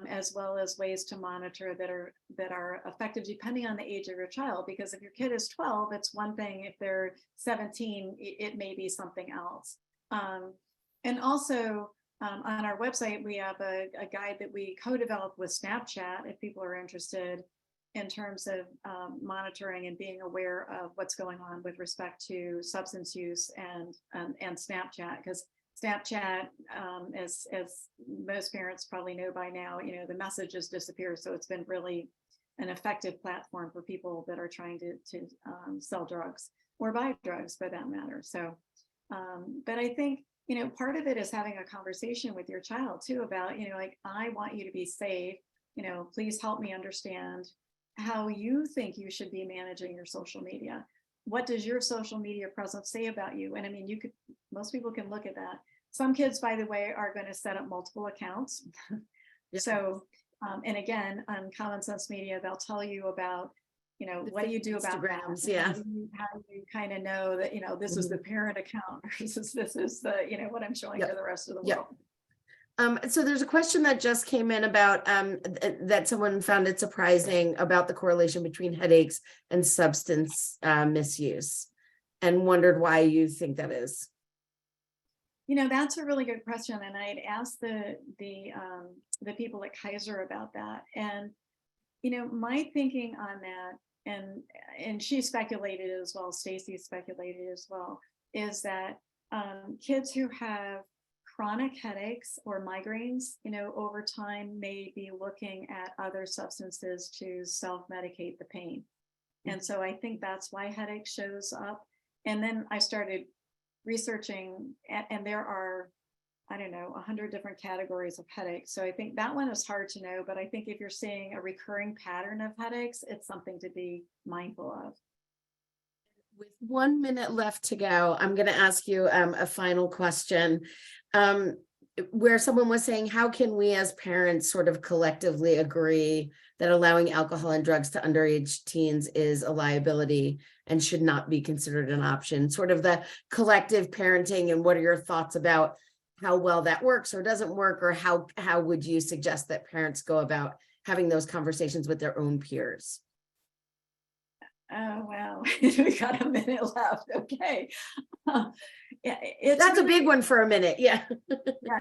As well as ways to monitor that are effective depending on the age of your child. Because if your kid is 12, it's one thing. If they're 17, it may be something else. And also on our website, we have a guide that we co-developed with Snapchat, if people are interested, in terms of monitoring and being aware of what's going on with respect to substance use and Snapchat. Because Snapchat, as most parents probably know by now, the messages disappear. So it's been really an effective platform for people that are trying to sell drugs or buy drugs for that matter. So, but I think, part of it is having a conversation with your child too about, like, I want you to be safe, please help me understand how you think you should be managing your social media. What does your social media presence say about you? And I mean, most people can look at that. Some kids, by the way, are going to set up multiple accounts. Yeah. So, and again, on Common Sense Media, they'll tell you about, what do you do about Instagrams? that? Yeah. How do you kind of know that, this is the parent account versus this is the, what I'm showing to the rest of the world. So there's a question that just came in about that someone found it surprising about the correlation between headaches and substance misuse, and wondered why you think that is. That's a really good question, and I'd asked the people at Kaiser about that, and my thinking on that, and she speculated as well, Stacy speculated as well, is that kids who have chronic headaches or migraines, over time may be looking at other substances to self-medicate the pain. And so I think that's why headache shows up. And then I started researching, and there are, 100 different categories of headaches. So I think that one is hard to know, but I think if you're seeing a recurring pattern of headaches, it's something to be mindful of. With 1 minute left to go, I'm going to ask you a final question, where someone was saying, how can we as parents sort of collectively agree that allowing alcohol and drugs to underage teens is a liability and should not be considered an option? Sort of the collective parenting, and what are your thoughts about how well that works or doesn't work, or how would you suggest that parents go about having those conversations with their own peers? Oh, wow. We got a minute left. Okay. That's really a big one for a minute. Yeah. Yeah.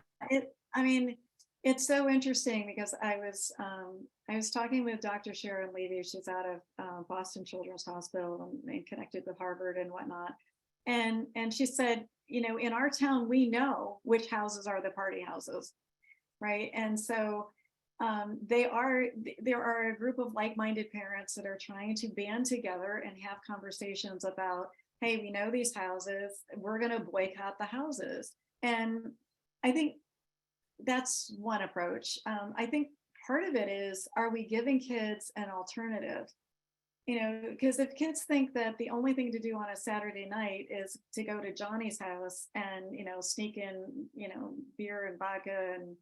It's so interesting because I was talking with Dr. Sharon Levy. She's out of Boston Children's Hospital and connected with Harvard and whatnot. And she said, in our town, we know which houses are the party houses, right? And so there are a group of like-minded parents that are trying to band together and have conversations about, hey, we know these houses, we're going to boycott the houses. And I think that's one approach. I think part of it is, are we giving kids an alternative? Because if kids think that the only thing to do on a Saturday night is to go to Johnny's house and, sneak in, beer and vodka and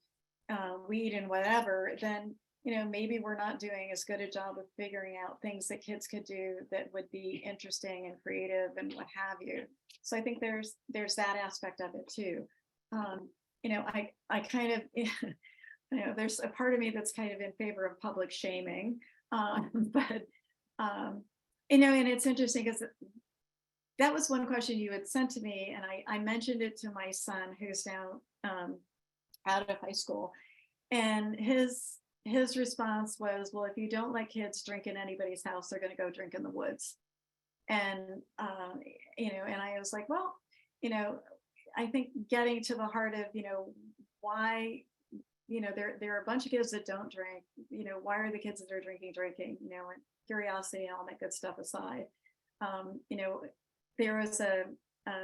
weed and whatever, then maybe we're not doing as good a job of figuring out things that kids could do that would be interesting and creative and what have you. So I think there's that aspect of it too. I kind of there's a part of me that's kind of in favor of public shaming. But, and it's interesting because that was one question you had sent to me, and I mentioned it to my son who's now out of high school. And his response was, well, if you don't let kids drink in anybody's house, they're going to go drink in the woods. And, and I was like, well, I think getting to the heart of, why, there are a bunch of kids that don't drink, why are the kids that are drinking, and curiosity and all that good stuff aside. There was a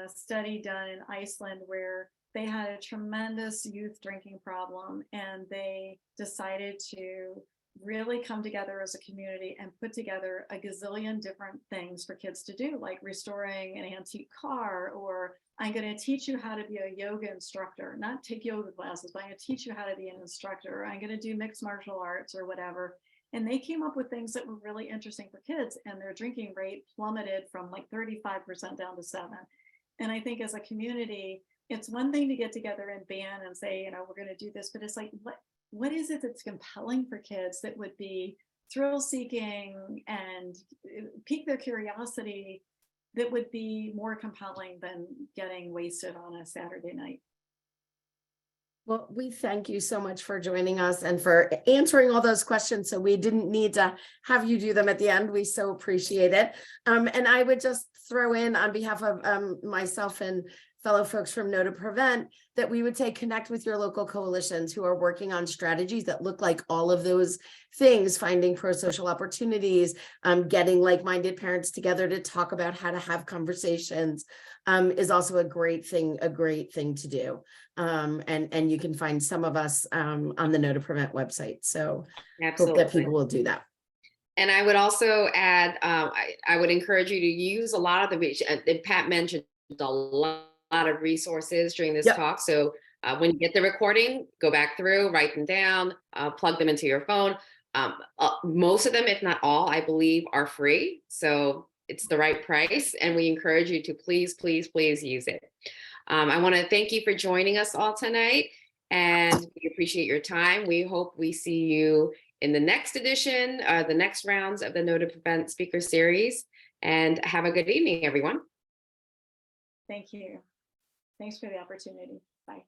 study done in Iceland where they had a tremendous youth drinking problem, and they decided to really come together as a community and put together a gazillion different things for kids to do, like restoring an antique car, or I'm going to teach you how to be a yoga instructor, not take yoga classes, but I'm going to teach you how to be an instructor, or I'm going to do mixed martial arts or whatever. And they came up with things that were really interesting for kids, and their drinking rate plummeted from like 35% down to 7%. And I think as a community, it's one thing to get together and ban and say, we're going to do this, but it's like, what is it that's compelling for kids that would be thrill seeking and pique their curiosity, that would be more compelling than getting wasted on a Saturday night? Well, we thank you so much for joining us and for answering all those questions. So we didn't need to have you do them at the end. We so appreciate it. And I would just throw in on behalf of myself and fellow folks from Know to Prevent that we would say connect with your local coalitions who are working on strategies that look like all of those things, finding pro-social opportunities, getting like-minded parents together to talk about how to have conversations is also a great thing to do. And you can find some of us on the Know to Prevent website. So hope that people will do that. And I would also add, I would encourage you to use a lot of the, Pat mentioned a lot of resources during this talk. So when you get the recording, go back through, write them down, plug them into your phone. Most of them, if not all, I believe are free. So it's the right price. And we encourage you to please, please, please use it. I want to thank you for joining us all tonight. And we appreciate your time. We hope we see you in the next edition, the next rounds of the Know to Prevent speaker series. And have a good evening, everyone. Thank you. Thanks for the opportunity. Bye.